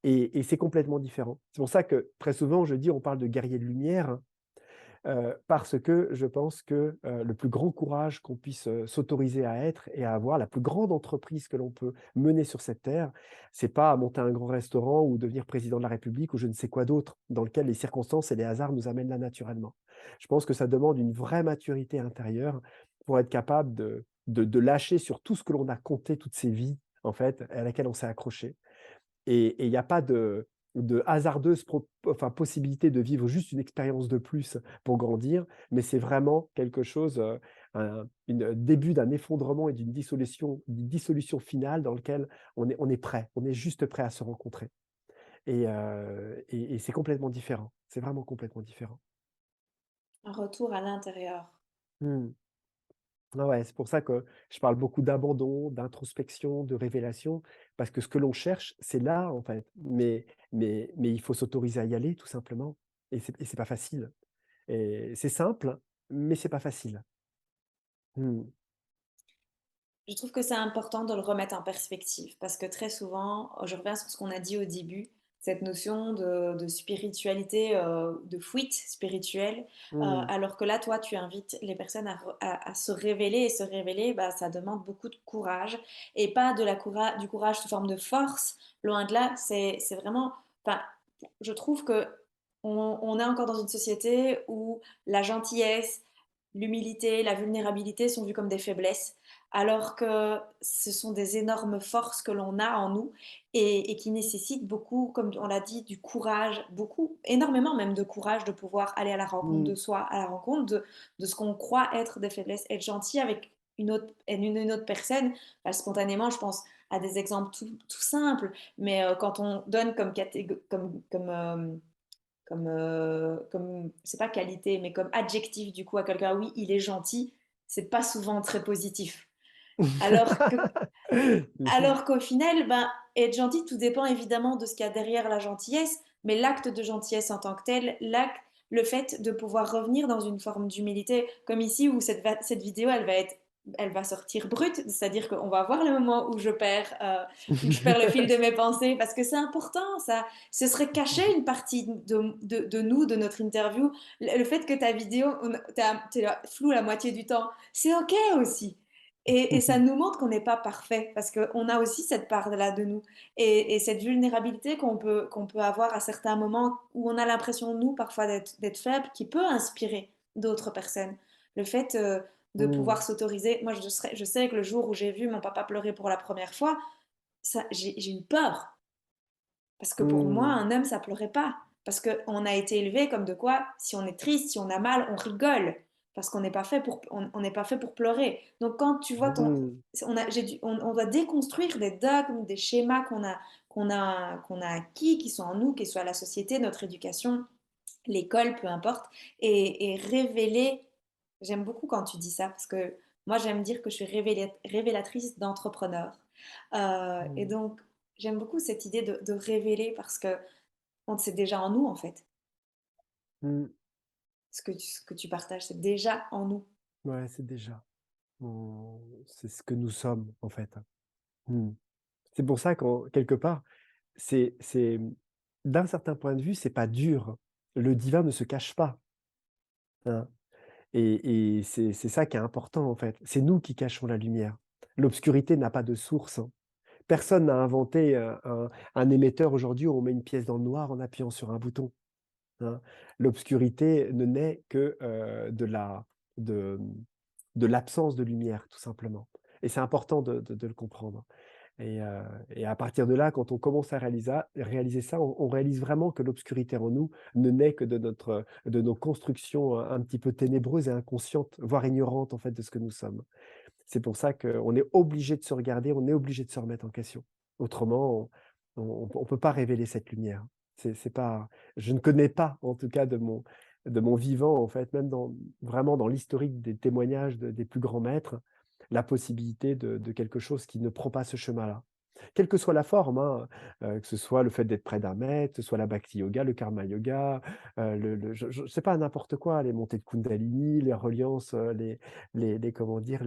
Et c'est complètement différent. C'est pour ça que très souvent, je dis, on parle de guerrier de lumière. Parce que je pense que, le plus grand courage qu'on puisse, s'autoriser à être et à avoir, la plus grande entreprise que l'on peut mener sur cette terre, c'est pas monter un grand restaurant ou devenir président de la République ou je ne sais quoi d'autre, dans lequel les circonstances et les hasards nous amènent là naturellement. Je pense que ça demande une vraie maturité intérieure pour être capable de lâcher sur tout ce que l'on a compté toutes ces vies, en fait, à laquelle on s'est accroché. Et il n'y a pas de hasardeuse enfin, possibilité de vivre juste une expérience de plus pour grandir, mais c'est vraiment quelque chose, un début d'un effondrement et d'une dissolution finale dans lequel on est prêt, on est juste prêt à se rencontrer. Et c'est complètement différent. C'est vraiment complètement différent. Un retour à l'intérieur. Mmh. Ah ouais, c'est pour ça que je parle beaucoup d'abandon, d'introspection, de révélation, parce que ce que l'on cherche, c'est là, en fait. Mais il faut s'autoriser à y aller, tout simplement. Et c'est pas facile. Et c'est simple, mais c'est pas facile. Mmh. Je trouve que c'est important de le remettre en perspective parce que très souvent, je reviens sur ce qu'on a dit au début, cette notion de spiritualité, de fuite spirituelle, Mmh. alors que là, toi, tu invites les personnes à se révéler et se révéler, bah, ça demande beaucoup de courage et pas du courage sous forme de force, loin de là, c'est vraiment, enfin, je trouve que on est encore dans une société où la gentillesse, l'humilité, la vulnérabilité sont vues comme des faiblesses alors que ce sont des énormes forces que l'on a en nous et qui nécessitent beaucoup, comme on l'a dit, du courage, beaucoup, énormément même de courage de pouvoir aller à la rencontre de Mmh. soi, à la rencontre de ce qu'on croit être des faiblesses. Être gentil avec une autre personne, bah, spontanément, je pense à des exemples tout simples, mais quand on donne comme c'est pas qualité, mais comme adjectif du coup à quelqu'un, oui, il est gentil, c'est pas souvent très positif. Alors que, Bien sûr. alors qu'au final, ben, être gentil, tout dépend évidemment de ce qu'il y a derrière la gentillesse, mais l'acte de gentillesse en tant que tel, le fait de pouvoir revenir dans une forme d'humilité, comme ici où cette vidéo, elle va sortir brute, c'est-à-dire qu'on va voir le moment où je perds le fil de mes pensées, parce que c'est important, ça. Ce serait cacher une partie de nous, de notre interview. Le fait que ta vidéo, t'es flou la moitié du temps, c'est OK aussi. Et ça nous montre qu'on n'est pas parfait, parce qu'on a aussi cette part-là de nous. Et cette vulnérabilité qu'on peut avoir à certains moments où on a l'impression, nous, parfois d'être faible, qui peut inspirer d'autres personnes. Le fait de Mmh. pouvoir s'autoriser. Moi, je sais que le jour où j'ai vu mon papa pleurer pour la première fois, j'ai eu peur. Parce que pour moi, Mmh. un homme, ça pleurait pas. Parce qu'on a été élevé comme de quoi, si on est triste, si on a mal, on rigole. Parce qu'on n'est pas fait on n'est pas fait pour pleurer. Donc quand tu vois Mmh. on doit déconstruire des dogmes, des schémas qu'on a acquis, qui sont en nous, qu'ils soient la société, notre éducation, l'école, peu importe, et révéler. J'aime beaucoup quand tu dis ça parce que moi j'aime dire que je suis révélatrice d'entrepreneurs. Et Mmh. donc j'aime beaucoup cette idée de révéler parce que c'est déjà en nous en fait. Mmh. Ce que tu partages, c'est déjà en nous. Ouais, c'est ce que nous sommes, en fait. Mmh. C'est pour ça qu'en quelque part, d'un certain point de vue, c'est pas dur. Le divin ne se cache pas, hein. Et c'est ça qui est important, en fait. C'est nous qui cachons la lumière. L'obscurité n'a pas de source, hein. Personne n'a inventé, un émetteur aujourd'hui où on met une pièce dans le noir en appuyant sur un bouton, hein. L'obscurité ne naît que, de, mmh, de l'absence de lumière, tout simplement. Et c'est important de le comprendre. Et à partir de là, quand on commence à réaliser ça, on réalise vraiment que l'obscurité en nous ne naît que de nos constructions un petit peu ténébreuses et inconscientes, voire ignorantes en fait de ce que nous sommes. C'est pour ça qu'on est obligé de se regarder, on est obligé de se remettre en question. Autrement, on peut pas révéler cette lumière. C'est pas je ne connais pas, en tout cas de mon vivant, en fait, même vraiment dans l'historique des témoignages des plus grands maîtres, la possibilité de quelque chose qui ne prend pas ce chemin-là. Quelle que soit la forme, hein, que ce soit le fait d'être près d'un maître, que ce soit la bhakti yoga, le karma yoga, le je sais pas, n'importe quoi, les montées de kundalini, les reliances, les comment dire,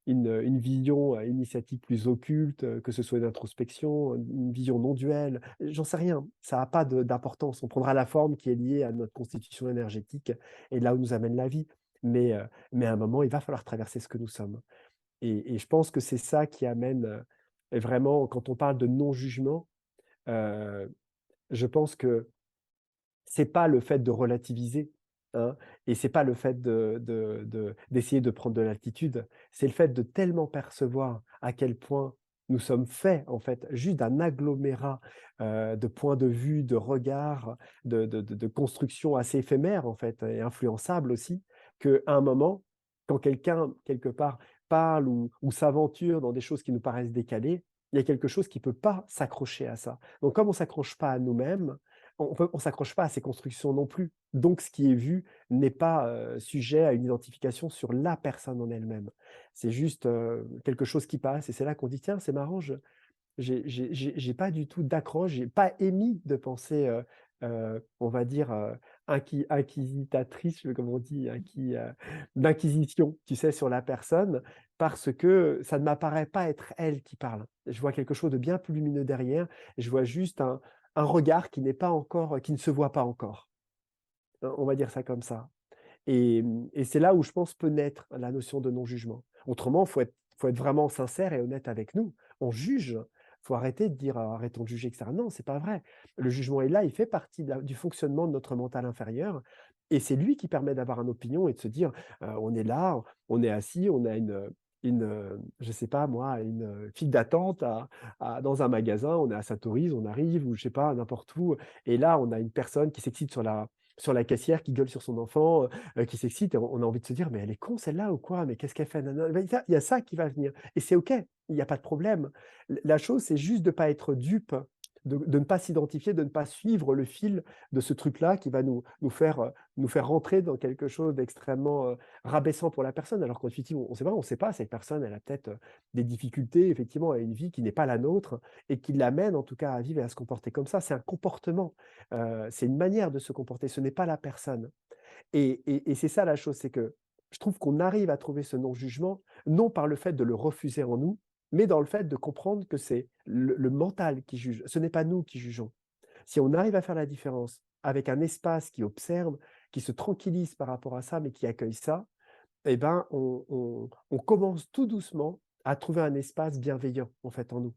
une vision, initiatique plus occulte, que ce soit une introspection, une vision non duelle, j'en sais rien. Ça a pas d'importance. On prendra la forme qui est liée à notre constitution énergétique et là où nous amène la vie. Mais à un moment, il va falloir traverser ce que nous sommes et je pense que c'est ça qui amène, vraiment quand on parle de non-jugement, heu, je pense que c'est pas le fait de relativiser, hein, et c'est pas le fait d'essayer de prendre de l'altitude. C'est le fait de tellement percevoir à quel point nous sommes faits, en fait, juste d'un agglomérat, de points de vue, de regards, de constructions assez éphémères, en fait, et influençables aussi, qu'à un moment, quand quelqu'un, quelque part, parle ou s'aventure dans des choses qui nous paraissent décalées, il y a quelque chose qui peut pas s'accrocher à ça. Donc comme on s'accroche pas à nous-mêmes, on s'accroche pas à ces constructions non plus. Donc ce qui est vu n'est pas, sujet à une identification sur la personne en elle-même. C'est juste, quelque chose qui passe et c'est là qu'on dit: «Tiens, c'est marrant, j'ai pas du tout d'accroche, j'ai pas émis de pensée, on va dire, inquisitatrice, comme on dit, d'inquisition, tu sais, sur la personne, parce que ça ne m'apparaît pas être elle qui parle. Je vois quelque chose de bien plus lumineux derrière, et je vois juste un regard qui n'est pas encore, qui ne se voit pas encore. On va dire ça comme ça. Et c'est là où je pense peut naître la notion de non-jugement. Autrement, faut être vraiment sincère et honnête avec nous. On juge. Faut arrêter de dire: «Arrêtons de juger» et cetera. Non, c'est pas vrai. Le jugement est là, il fait partie du fonctionnement de notre mental inférieur et c'est lui qui permet d'avoir une opinion et de se dire, on est là, on est assis, on a je sais pas moi, file d'attente dans un magasin, on est à Saint-Oriz, on arrive ou je sais pas, n'importe où et là, on a une personne qui s'excite sur la caissière, qui gueule sur son enfant, qui s'excite et on a envie de se dire: «Mais elle est con celle-là ou quoi? Mais qu'est-ce qu'elle fait? Nana». Bah, il y a ça qui va venir et c'est OK, il y a pas de problème. La chose, c'est juste de pas être dupe, de ne pas s'identifier, de ne pas suivre le fil de ce truc-là qui va nous faire rentrer dans quelque chose d'extrêmement, rabaissant pour la personne. Alors qu'effectivement, on sait pas, cette personne, elle a peut-être, des difficultés, effectivement, elle a une vie qui n'est pas la nôtre et qui l'amène en tout cas à vivre et à se comporter comme ça. C'est un comportement, c'est une manière de se comporter, ce n'est pas la personne. Et c'est ça la chose, c'est que je trouve qu'on arrive à trouver ce non-jugement, non par le fait de le refuser en nous, mais dans le fait de comprendre que c'est le mental qui juge. Ce n'est pas nous qui jugeons. Si on arrive à faire la différence avec un espace qui observe, qui se tranquillise par rapport à ça, mais qui accueille ça, eh ben, on commence tout doucement à trouver un espace bienveillant, en fait, en nous.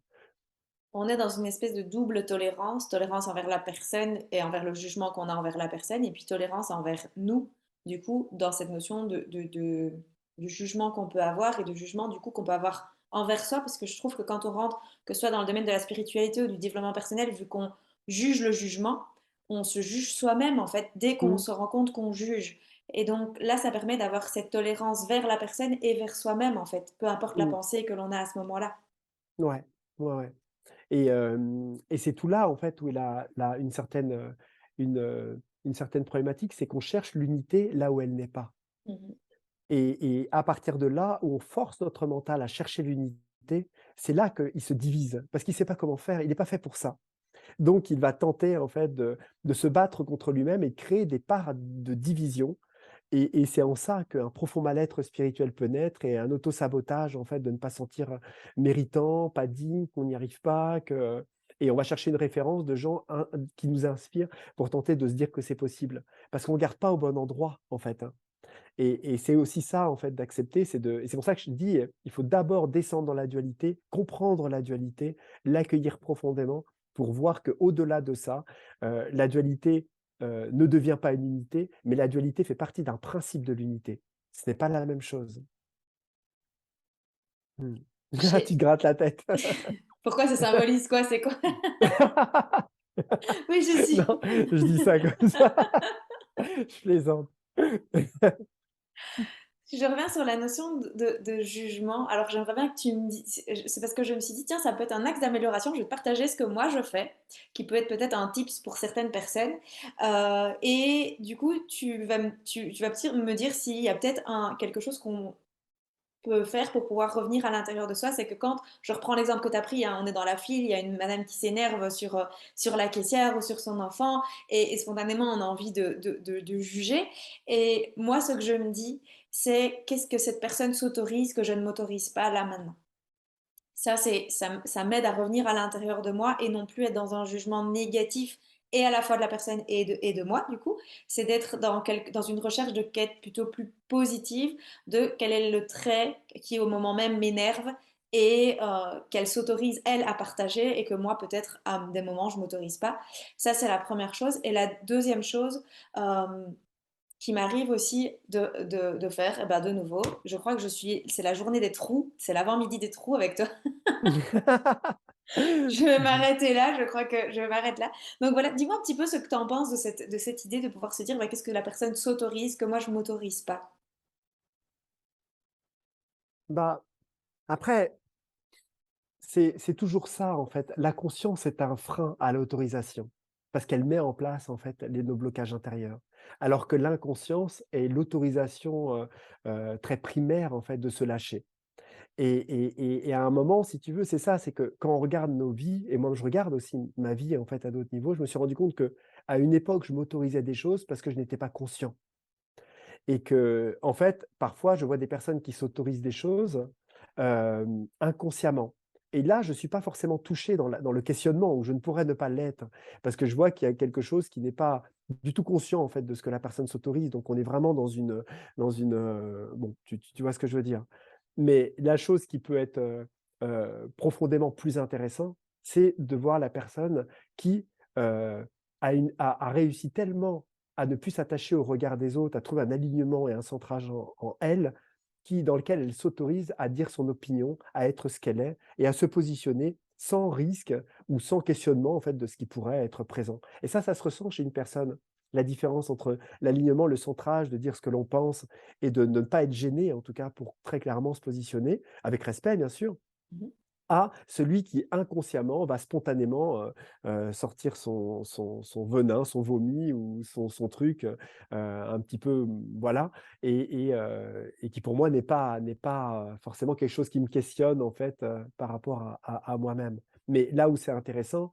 On est dans une espèce de double tolérance, tolérance envers la personne et envers le jugement qu'on a envers la personne, et puis tolérance envers nous, du coup, dans cette notion du jugement qu'on peut avoir et de jugement, du coup, qu'on peut avoir envers soi, parce que je trouve que quand on rentre, que ce soit dans le domaine de la spiritualité ou du développement personnel, vu qu'on juge le jugement, on se juge soi-même, en fait, dès qu'on Mmh, se rend compte qu'on juge. Et donc là, ça permet d'avoir cette tolérance vers la personne et vers soi-même, en fait, peu importe la mmh, pensée que l'on a à ce moment-là. ouais, ouais, ouais. Et c'est tout là, en fait, où il a une certaine problématique, c'est qu'on cherche l'unité là où elle n'est pas. Mhm. Et à partir de là, où on force notre mental à chercher l'unité, c'est là qu'il se divise, parce qu'il ne sait pas comment faire, il n'est pas fait pour ça. Donc il va tenter, en fait, de se battre contre lui-même et de créer des parts de division et c'est en ça qu'un profond mal-être spirituel peut naître et un auto-sabotage, en fait, de ne pas sentir, méritant, pas digne, qu'on n'y arrive pas, que et on va chercher une référence de gens qui nous inspirent pour tenter de se dire que c'est possible. Parce qu'on ne garde pas au bon endroit, en fait, hein. Et c'est aussi ça, en fait, d'accepter, et c'est pour ça que je dis, il faut d'abord descendre dans la dualité, comprendre la dualité, l'accueillir profondément pour voir qu'au-delà de ça, la dualité, ne devient pas une unité, mais la dualité fait partie d'un principe de l'unité. Ce n'est pas la même chose. Mmh. Tu J'ai- te grattes la tête. Pourquoi ça symbolise quoi? C'est quoi? Oui, je suis. Non, je dis ça comme ça, je plaisante. Je reviens sur la notion de jugement. Alors, j'aimerais bien que tu me dises, c'est parce que je me suis dit, tiens, ça peut être un axe d'amélioration. Je vais te partager ce que moi je fais, qui peut être peut-être un tips pour certaines personnes. Et du coup, tu vas me dire s'il y a peut-être quelque chose qu'on peut faire pour pouvoir revenir à l'intérieur de soi. C'est que quand, je reprends l'exemple que tu as pris, hein, on est dans la file, il y a une madame qui s'énerve sur la caissière ou sur son enfant, et spontanément, on a envie de juger. Et moi, ce que je me dis, c'est qu'est-ce que cette personne s'autorise que je ne m'autorise pas là maintenant. Ça m'aide à revenir à l'intérieur de moi et non plus être dans un jugement négatif et à la fois de la personne et de moi, du coup. C'est d'être dans une recherche de quête plutôt plus positive de quel est le trait qui, au moment même, m'énerve et qu'elle s'autorise, elle, à partager et que moi, peut-être, à des moments, je ne m'autorise pas. Ça, c'est la première chose. Et la deuxième chose, euh, qui m'arrive aussi de faire, eh ben de nouveau, je crois que c'est la journée des trous, c'est l'avant-midi des trous avec toi. Je vais m'arrêter là, je crois que je m'arrête là. Donc voilà, dis-moi un petit peu ce que tu en penses de cette idée de pouvoir se dire, bah, qu'est-ce que la personne s'autorise, que moi je m'autorise pas. Bah, après, c'est toujours ça, en fait. La conscience est un frein à l'autorisation, parce qu'elle met en place, en fait, nos blocages intérieurs. Alors que l'inconscience est l'autorisation, très primaire, en fait, de se lâcher. Et à un moment, si tu veux, c'est ça, c'est que quand on regarde nos vies, et moi je regarde aussi ma vie, en fait, à d'autres niveaux, je me suis rendu compte qu'à une époque, je m'autorisais des choses parce que je n'étais pas conscient. Et que, en fait, parfois, je vois des personnes qui s'autorisent des choses inconsciemment. Et là, je ne suis pas forcément touché dans le questionnement, où je ne pourrais ne pas l'être, parce que je vois qu'il y a quelque chose qui n'est pas du tout conscient, en fait, de ce que la personne s'autorise. Donc, on est vraiment bon, tu vois ce que je veux dire. Mais la chose qui peut être profondément plus intéressante, c'est de voir la personne qui a réussi tellement à ne plus s'attacher au regard des autres, à trouver un alignement et un centrage en elle, dans lequel elle s'autorise à dire son opinion, à être ce qu'elle est et à se positionner sans risque ou sans questionnement en fait de ce qui pourrait être présent. Et ça se ressent chez une personne. La différence entre l'alignement, le centrage, de dire ce que l'on pense et de ne pas être gêné, en tout cas pour très clairement se positionner, avec respect bien sûr, Mhm. à celui qui inconsciemment va spontanément sortir son venin, son vomi ou son truc un petit peu, voilà, et qui pour moi n'est pas forcément quelque chose qui me questionne en fait par rapport à moi-même. Mais là où c'est intéressant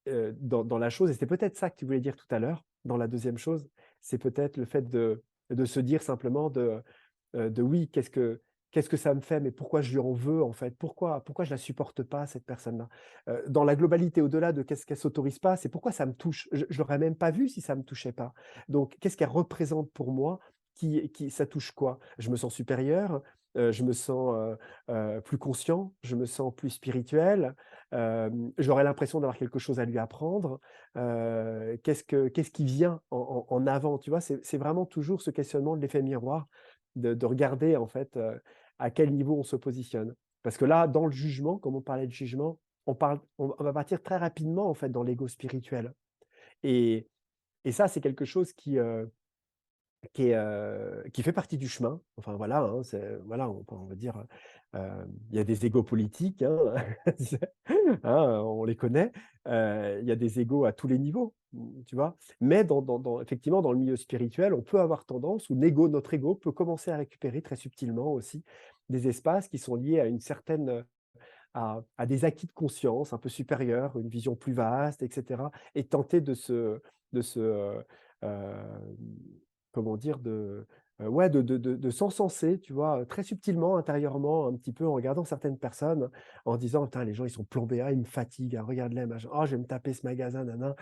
dans la chose, et c'était peut-être ça que tu voulais dire tout à l'heure, dans la deuxième chose, c'est peut-être le fait de se dire simplement de oui, qu'est-ce que ça me fait, mais pourquoi je lui en veux en fait? Pourquoi je la supporte pas cette personne-là? Dans la globalité, au-delà de qu'est-ce qu'elle s'autorise pas, c'est pourquoi ça me touche? Je l'aurais même pas vu si ça me touchait pas. Donc qu'est-ce qu'elle représente pour moi? Qui ça touche quoi? Je me sens supérieur, je me sens, plus conscient, je me sens plus spirituel, j'aurais l'impression d'avoir quelque chose à lui apprendre. Qu'est-ce qui vient en avant, tu vois? C'est vraiment toujours ce questionnement de l'effet miroir de regarder en fait, à quel niveau on se positionne. Parce que là, dans le jugement, comme on parlait de jugement, on va partir très rapidement en fait dans l'ego spirituel et ça, c'est quelque chose qui fait partie du chemin. Enfin voilà, hein, voilà, on va dire, il y a des égos politiques, hein, hein, on les connaît. Il y a des égos à tous les niveaux, tu vois? Mais effectivement, dans le milieu spirituel, on peut avoir tendance, ou notre ego peut commencer à récupérer très subtilement aussi des espaces qui sont liés à une certaine, à des acquis de conscience un peu supérieurs, une vision plus vaste, et cetera, et tenter de se, hem, comment dire? Ouais, de s'encenser, tu vois? Très subtilement, intérieurement, un petit peu, en regardant certaines personnes, en disant: «Putain, les gens, ils sont plombés, ah, ils me fatiguent, ah, regarde-les, machin. Oh, je vais me taper ce magasin, nin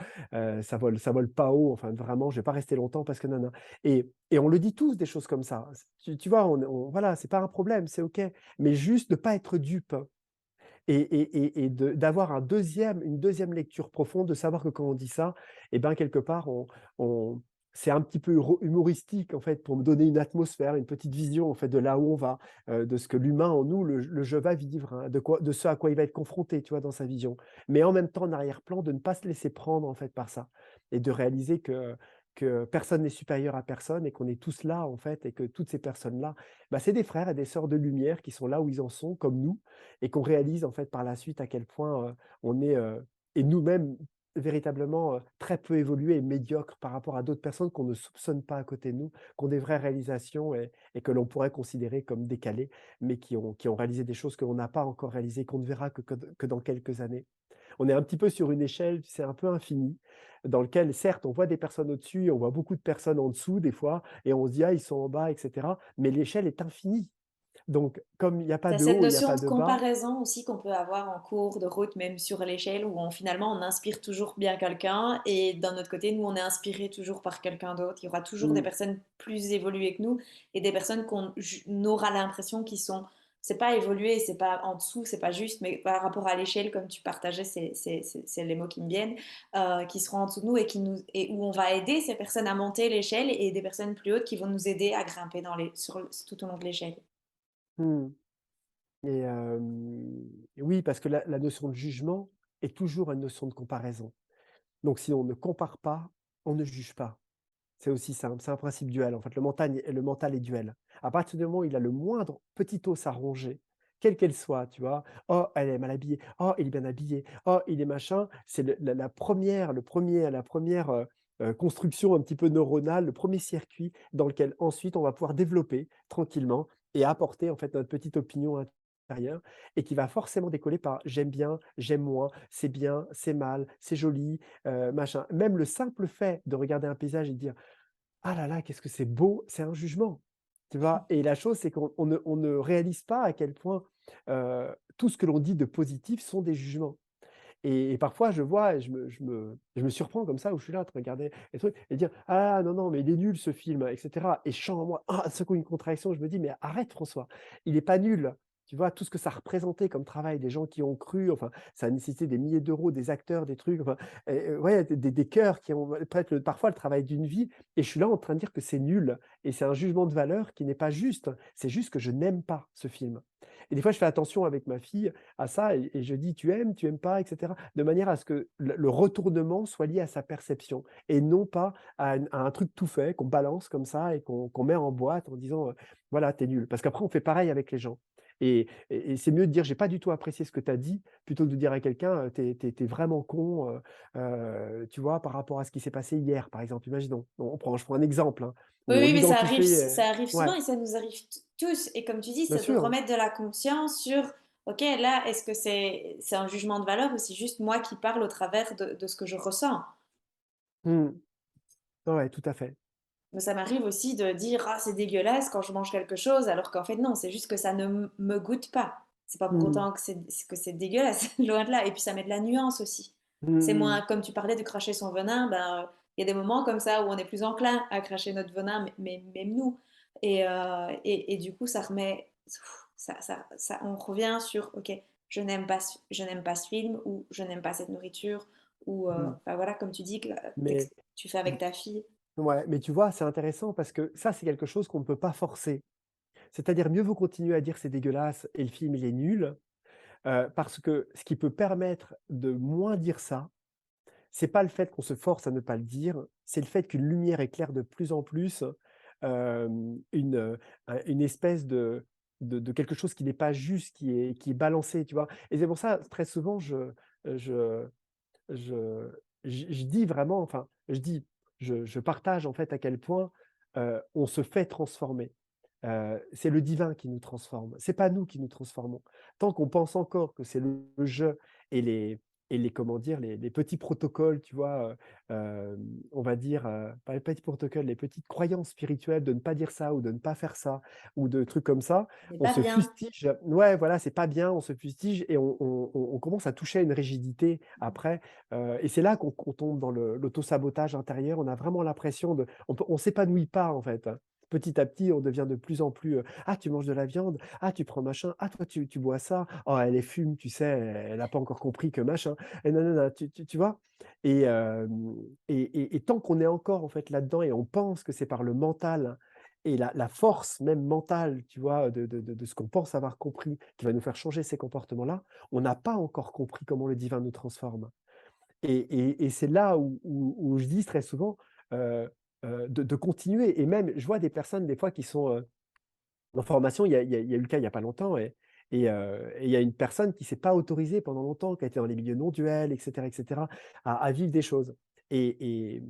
ça vole pas haut, enfin, vraiment, je vais pas rester longtemps parce que nin et on le dit tous des choses comme ça. Tu vois? Voilà, c'est pas un problème, c'est OK, mais juste de pas être dupe. Et d'avoir une deuxième lecture profonde, de savoir que quand on dit ça, et ben, quelque part, on c'est un petit peu humoristique, en fait, pour me donner une atmosphère, une petite vision, en fait, de là où on va, de ce que l'humain en nous, le jeu va vivre, hein, de ce à quoi il va être confronté, tu vois, dans sa vision. Mais en même temps, en arrière-plan, de ne pas se laisser prendre, en fait, par ça et de réaliser que personne n'est supérieur à personne et qu'on est tous là, en fait, et que toutes ces personnes-là, bah, c'est des frères et des sœurs de lumière qui sont là où ils en sont, comme nous, et qu'on réalise, en fait, par la suite à quel point, on est, et nous-mêmes véritablement, très peu évolués et médiocres par rapport à d'autres personnes qu'on ne soupçonne pas à côté de nous, qui ont des vraies réalisations et que l'on pourrait considérer comme décalées, mais qui ont réalisé des choses que l'on n'a pas encore réalisées, qu'on ne verra que dans quelques années. On est un petit peu sur une échelle, tu sais, un peu infinie, dans lequel certes, on voit des personnes au-dessus, on voit beaucoup de personnes en dessous des fois et on se dit: «Ah, ils sont en bas» et cetera, mais l'échelle est infinie. Donc comme il n'y a pas Tu as de cette haut, il n'y a notion pas de de bas. comparaison aussi qu'on peut avoir en cours de route, même sur l'échelle, où finalement on inspire toujours bien quelqu'un, et d'un autre côté, nous on est inspiré toujours par quelqu'un d'autre. Il y aura toujours des Mmh, personnes plus évoluées que nous et des personnes qu'on aura l'impression qu'ils sont, c'est pas évolué, c'est pas en dessous, c'est pas juste, mais par rapport à l'échelle, comme tu partageais, c'est les mots qui me viennent, qui seront en dessous de nous et où on va aider ces personnes à monter l'échelle et des personnes plus hautes qui vont nous aider à grimper tout au long de l'échelle. mmh. Et oui, parce que la notion de jugement est toujours une notion de comparaison. Donc si on ne compare pas, on ne juge pas. C'est aussi simple, c'est un principe duel en fait, le mental est duel. À partir du moment où il a le moindre petit os à ronger, quelle qu'elle soit, tu vois? «Oh, elle est mal habillée. Oh, il est bien habillé. Oh, il est machin», c'est la 1re le premier la première construction un petit peu neuronale, le premier circuit dans lequel ensuite on va pouvoir développer tranquillement et apporter en fait notre petite opinion intérieure et qui va forcément décoller par: «J'aime bien, j'aime moins, c'est bien, c'est mal, c'est joli», machin. Même le simple fait de regarder un paysage et de dire: «Ah là là, qu'est-ce que c'est beau!» C'est un jugement, tu vois? Et la chose, c'est qu'on ne réalise pas à quel point, tout ce que l'on dit de positif sont des jugements. Et parfois je vois et je me surprends comme ça où je suis là en train de regarder les trucs et dire: «Ah non, non, mais il est nul ce film» et cetera et je sens en moi, ah, d'un seul coup une contraction, je me dis: «Mais arrête François, il est pas nul». Tu vois? Tout ce que ça représentait comme travail, des gens qui ont cru, enfin, ça a nécessité des milliers d'euros, des acteurs, des trucs, enfin, ouais, des cœurs qui ont peut-être parfois le travail d'une vie et je suis là en train de dire que c'est nul et c'est un jugement de valeur qui n'est pas juste. C'est juste que je n'aime pas ce film et des fois je fais attention avec ma fille à ça et je dis: tu aimes pas?» et cetera. De manière à ce que le retournement soit lié à sa perception et non pas à un truc tout fait qu'on balance comme ça et qu'on met en boîte en disant, «Voilà, tu es nul». Parce qu'après on fait pareil avec les gens et c'est mieux de dire: «J'ai pas du tout apprécié ce que tu as dit», plutôt que de dire à quelqu'un, «Tu es vraiment con», tu vois? Par rapport à ce qui s'est passé hier, par exemple. Imaginons, je prends un exemple, hein, Oui, où on oui, mais identifiait, ça arrive souvent ouais, et ça nous arrive tous. Et comme tu dis, bien c'est de sûr. remettre de la conscience sur, OK, là, est-ce que c'est un jugement de valeur ou c'est juste moi qui parle au travers de ce que je ressens? Mmh. Ouais, tout à fait. Mais ça m'arrive aussi de dire, ah, c'est dégueulasse quand je mange quelque chose, alors qu'en fait, non, c'est juste que ça ne me goûte pas. C'est pas pour Mmh. autant que c'est dégueulasse, loin de là. Et puis ça met de la nuance aussi. Mmh C'est mh, moins, mmh. comme tu parlais de cracher son venin, ben, il y a des moments comme ça où on est plus enclin à cracher notre venin, mais même nous. Et du coup, ça remet, on revient sur, ok, je n'aime pas ce film, ou je n'aime pas cette nourriture, ou, Mmh. enfin voilà, comme tu dis, que Mais tu fais avec ta fille. ouais, mais tu vois, c'est intéressant parce que ça, c'est quelque chose qu'on ne peut pas forcer. C'est-à-dire, mieux vaut continuer à dire: «C'est dégueulasse» et le film, il est nul, parce que ce qui peut permettre de moins dire ça, c'est pas le fait qu'on se force à ne pas le dire, c'est le fait qu'une lumière éclaire de plus en plus, une espèce de quelque chose qui n'est pas juste, qui est balancé, tu vois? Et c'est pour ça, très souvent, je je je dis vraiment, enfin, je partage en fait à quel point, on se fait transformer. C'est le divin qui nous transforme, c'est pas nous qui nous transformons. Tant qu'on pense encore que c'est le jeu et les comment dire? Les petits protocoles, tu vois? On va dire, pas les petits protocoles, les petites croyances spirituelles de ne pas dire ça ou de ne pas faire ça ou de trucs comme ça, C'est on pas se bien. fustige. Ouais, voilà, c'est pas bien, on se fustige et on commence à toucher à une rigidité après, et c'est là qu'on tombe dans l'auto-sabotage intérieur. On a vraiment l'impression on s'épanouit pas, en fait, hein. Petit à petit, on devient de plus en plus, «Ah, tu manges de la viande? Ah, tu prends machin? Ah, toi, tu bois ça? Oh, elle est fume, tu sais, elle a pas encore compris que machin» et nanana, tu vois? Et tant qu'on est encore, en fait, là-dedans et on pense que c'est par le mental et la force même mentale, tu vois, de ce qu'on pense avoir compris, qui va nous faire changer ces comportements-là, on n'a pas encore compris comment le divin nous transforme. Et c'est là où je dis très souvent, de continuer et même je vois des personnes des fois qui sont, en formation. Il y a eu le cas il y a pas longtemps et il y a une personne qui s'est pas autorisée pendant longtemps, qui a été dans les milieux non duels et cetera, à vivre des choses et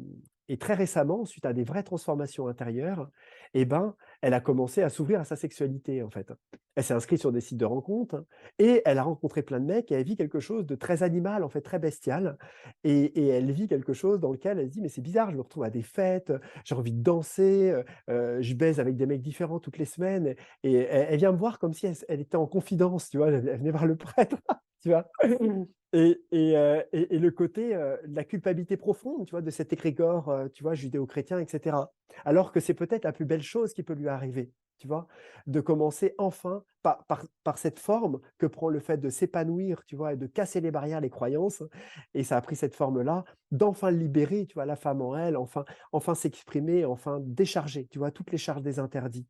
très récemment, suite à des vraies transformations intérieures et ben, elle a commencé à s'ouvrir à sa sexualité, en fait. Elle s'est inscrite sur des sites de rencontres et elle a rencontré plein de mecs et elle vit quelque chose de très animal, en fait, très bestial et elle vit quelque chose dans lequel elle se dit: «Mais c'est bizarre, je me retrouve à des fêtes, j'ai envie de danser, je baise avec des mecs différents toutes les semaines et elle vient me voir comme si elle était en confidence, tu vois? Elle venait voir le prêtre, tu vois? Et le côté, de la culpabilité profonde, tu vois? De cet égrégore, tu vois? Judéo-chrétien et cetera. Alors que c'est peut-être la plus belle chose qui peut lui arriver, tu vois? De commencer enfin par cette forme que prend le fait de s'épanouir, tu vois? Et de casser les barrières, les croyances et ça a pris cette forme-là, d'enfin libérer, tu vois? La femme en elle, enfin s'exprimer, enfin décharger, tu vois? Toutes les charges des interdits.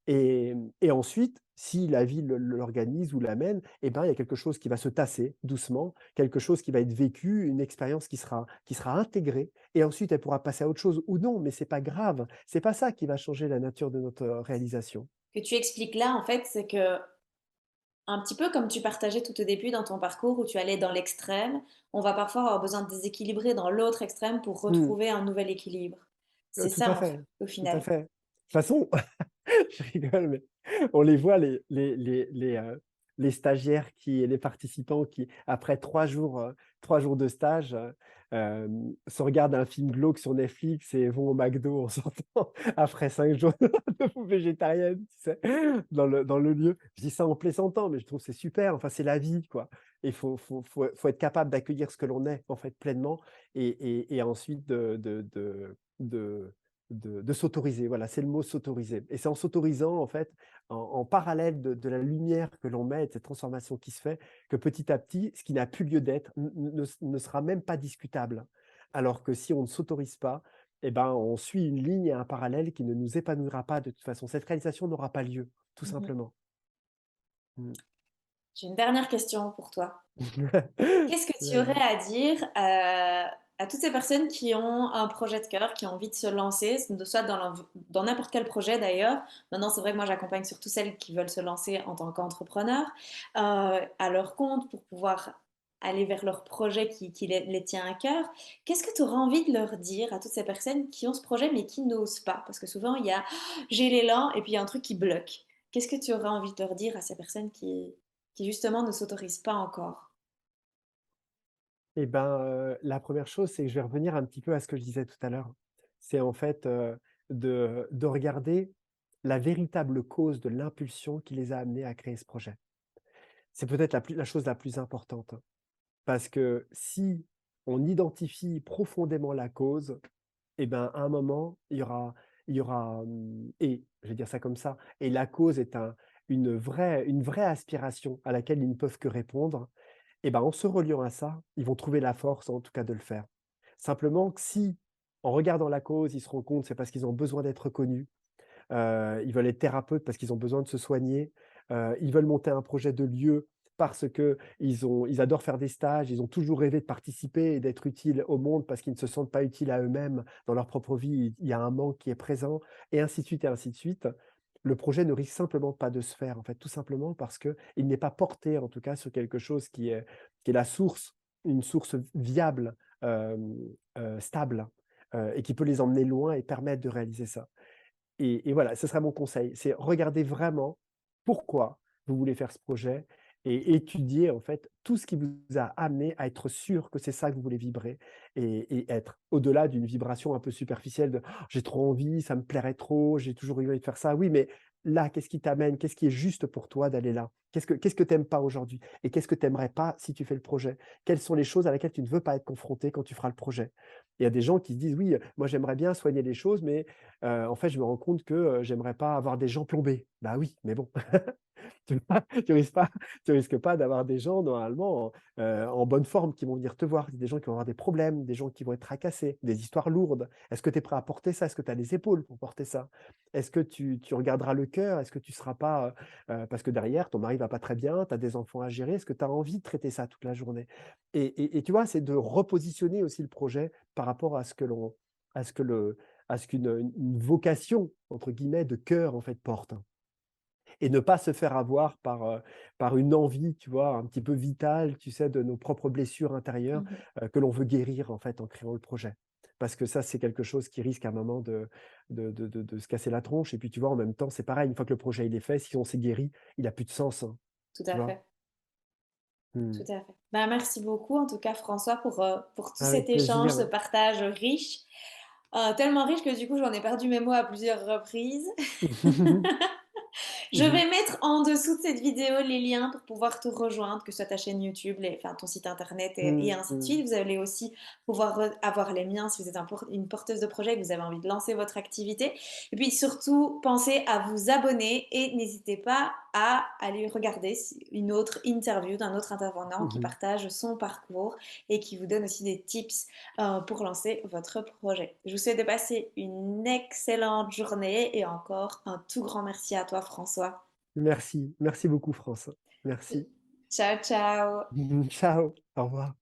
Et ensuite, si la vie l'organise ou l'amène, eh ben, il y a quelque chose qui va se tasser doucement, quelque chose qui va être vécu, une expérience qui sera intégrée et ensuite elle pourra passer à autre chose ou non, mais c'est pas grave. C'est pas ça qui va changer la nature de notre, réalisation. Que tu expliques là, en fait, c'est que un petit peu comme tu partageais tout au début dans ton parcours où tu allais dans l'extrême, on va parfois avoir besoin de déséquilibrer dans l'autre extrême pour Mmh. retrouver un nouvel équilibre. C'est Tout à ça, en fait, fait, au tout à final. fait. De toute façon, je rigole, mais on les voit les stagiaires qui et les participants qui, après 3 jours de stage, se regardent un film glauque sur Netflix et vont au McDo en sortant après 5 jours de bouffe végétarienne, tu sais? Dans le lieu. Je dis ça en plaisantant, mais je trouve que c'est super, enfin, c'est la vie, quoi. Il faut être capable d'accueillir ce que l'on est, en fait, pleinement et ensuite de s'autoriser, voilà, c'est le mot s'autoriser. Et c'est en s'autorisant, en fait, en parallèle de la lumière que l'on met, de cette transformation qui se fait, que petit à petit, ce qui n'a plus lieu d'être ne sera même pas discutable. Alors que si on ne s'autorise pas, eh ben, on suit une ligne et un parallèle qui ne nous épanouira pas de toute façon. Cette réalisation n'aura pas lieu, tout Mmh. simplement. Mm. J'ai une dernière question pour toi. Qu'est-ce que tu aurais Vas-y. à dire, à toutes ces personnes qui ont un projet de cœur, qui ont envie de se lancer, soit dans n'importe quel projet d'ailleurs. Maintenant, c'est vrai que moi, j'accompagne surtout celles qui veulent se lancer en tant qu'entrepreneur, à leur compte pour pouvoir aller vers leur projet qui les tient à cœur. Qu'est-ce que tu aurais envie de leur dire à toutes ces personnes qui ont ce projet mais qui n'osent pas? Parce que souvent, il y a j'ai l'élan et puis il y a un truc qui bloque. Qu'est-ce que tu aurais envie de leur dire à ces personnes qui justement ne s'autorisent pas encore? Eh ben, la première chose, c'est que je vais revenir un petit peu à ce que je disais tout à l'heure. C'est en fait, de regarder la véritable cause de l'impulsion qui les a amenés à créer ce projet. C'est peut-être la chose la plus importante, hein. Parce que si on identifie profondément la cause, eh ben, à un moment, il y aura, et je vais dire ça comme ça, et la cause est une vraie aspiration à laquelle ils ne peuvent que répondre, et ben, en se reliant à ça, ils vont trouver la force, en tout cas, de le faire. Simplement que si, en regardant la cause, ils se rendent compte, c'est parce qu'ils ont besoin d'être reconnus, ils veulent être thérapeutes parce qu'ils ont besoin de se soigner, ils veulent monter un projet de lieu parce qu'ils adorent faire des stages, ils ont toujours rêvé de participer et d'être utiles au monde parce qu'ils ne se sentent pas utiles à eux-mêmes dans leur propre vie, il y a un manque qui est présent et ainsi de suite et ainsi de suite. Le projet ne risque simplement pas de se faire, en fait, tout simplement parce qu'il n'est pas porté, en tout cas, sur quelque chose qui est la source, une source viable, stable, et qui peut les emmener loin et permettre de réaliser ça. Et voilà, ce serait mon conseil, c'est regarder vraiment pourquoi vous voulez faire ce projet et étudier en fait tout ce qui vous a amené à être sûr que c'est ça que vous voulez vibrer et être. Au-delà d'une vibration un peu superficielle de: «Oh, j'ai trop envie, ça me plairait trop, j'ai toujours eu envie de faire ça». Oui, mais là, qu'est-ce qui t'amène? Qu'est-ce qui est juste pour toi d'aller là? Qu'est-ce que tu aimes pas aujourd'hui? Et qu'est-ce que tu aimerais pas si tu fais le projet? Quelles sont les choses à laquelle tu ne veux pas être confronté quand tu feras le projet? Il y a des gens qui se disent: «Oui, moi j'aimerais bien soigner les choses, mais en fait, je me rends compte que, j'aimerais pas avoir des gens plombés». Bah oui, mais bon, tu vois? Tu risques pas d'avoir des gens normalement en bonne forme qui vont venir te voir. Des gens qui vont avoir des problèmes, des gens qui vont être tracassés, des histoires lourdes. Est-ce que tu es prêt à porter ça? Est-ce que tu as les épaules pour porter ça? Est-ce que tu regarderas le cœur? Est-ce que tu seras pas, parce que derrière ton mari va pas très bien, tu as des enfants à gérer, est-ce que tu as envie de traiter ça toute la journée? Et tu vois, c'est de repositionner aussi le projet par rapport à ce que l'on à ce que le à ce qu'une «vocation» entre guillemets de cœur en fait porte. Et ne pas se faire avoir par une envie, tu vois, un petit peu vitale, tu sais, de nos propres blessures intérieures, Mmh. que l'on veut guérir, en fait, en créant le projet. Parce que ça, c'est quelque chose qui risque à un moment de se casser la tronche et puis, tu vois, en même temps, c'est pareil, une fois que le projet, il est fait, si on s'est guéri, il a plus de sens, hein, Tout tu à vois? fait, tout Mmh. à fait. Bah, merci beaucoup en tout cas François pour tout cet Avec échange, ce plaisir. partage riche, tellement riche que du coup j'en ai perdu mes mots à plusieurs reprises. Je Mmh. vais mettre en dessous de cette vidéo les liens pour pouvoir te rejoindre, que ce soit ta chaîne YouTube, enfin, ton site internet et Mmh, ainsi de mmh. suite. Vous allez aussi pouvoir avoir les miens si vous êtes une porteuse de projet et que vous avez envie de lancer votre activité. Et puis surtout, pensez à vous abonner et n'hésitez pas à aller regarder une autre interview d'un autre intervenant Mmh qui mh. partage son parcours et qui vous donne aussi des tips pour lancer votre projet. Je vous souhaite de passer une excellente journée et encore un tout grand merci à toi François. Merci. Merci beaucoup, France. Merci. Ciao, ciao. Ciao. Au revoir.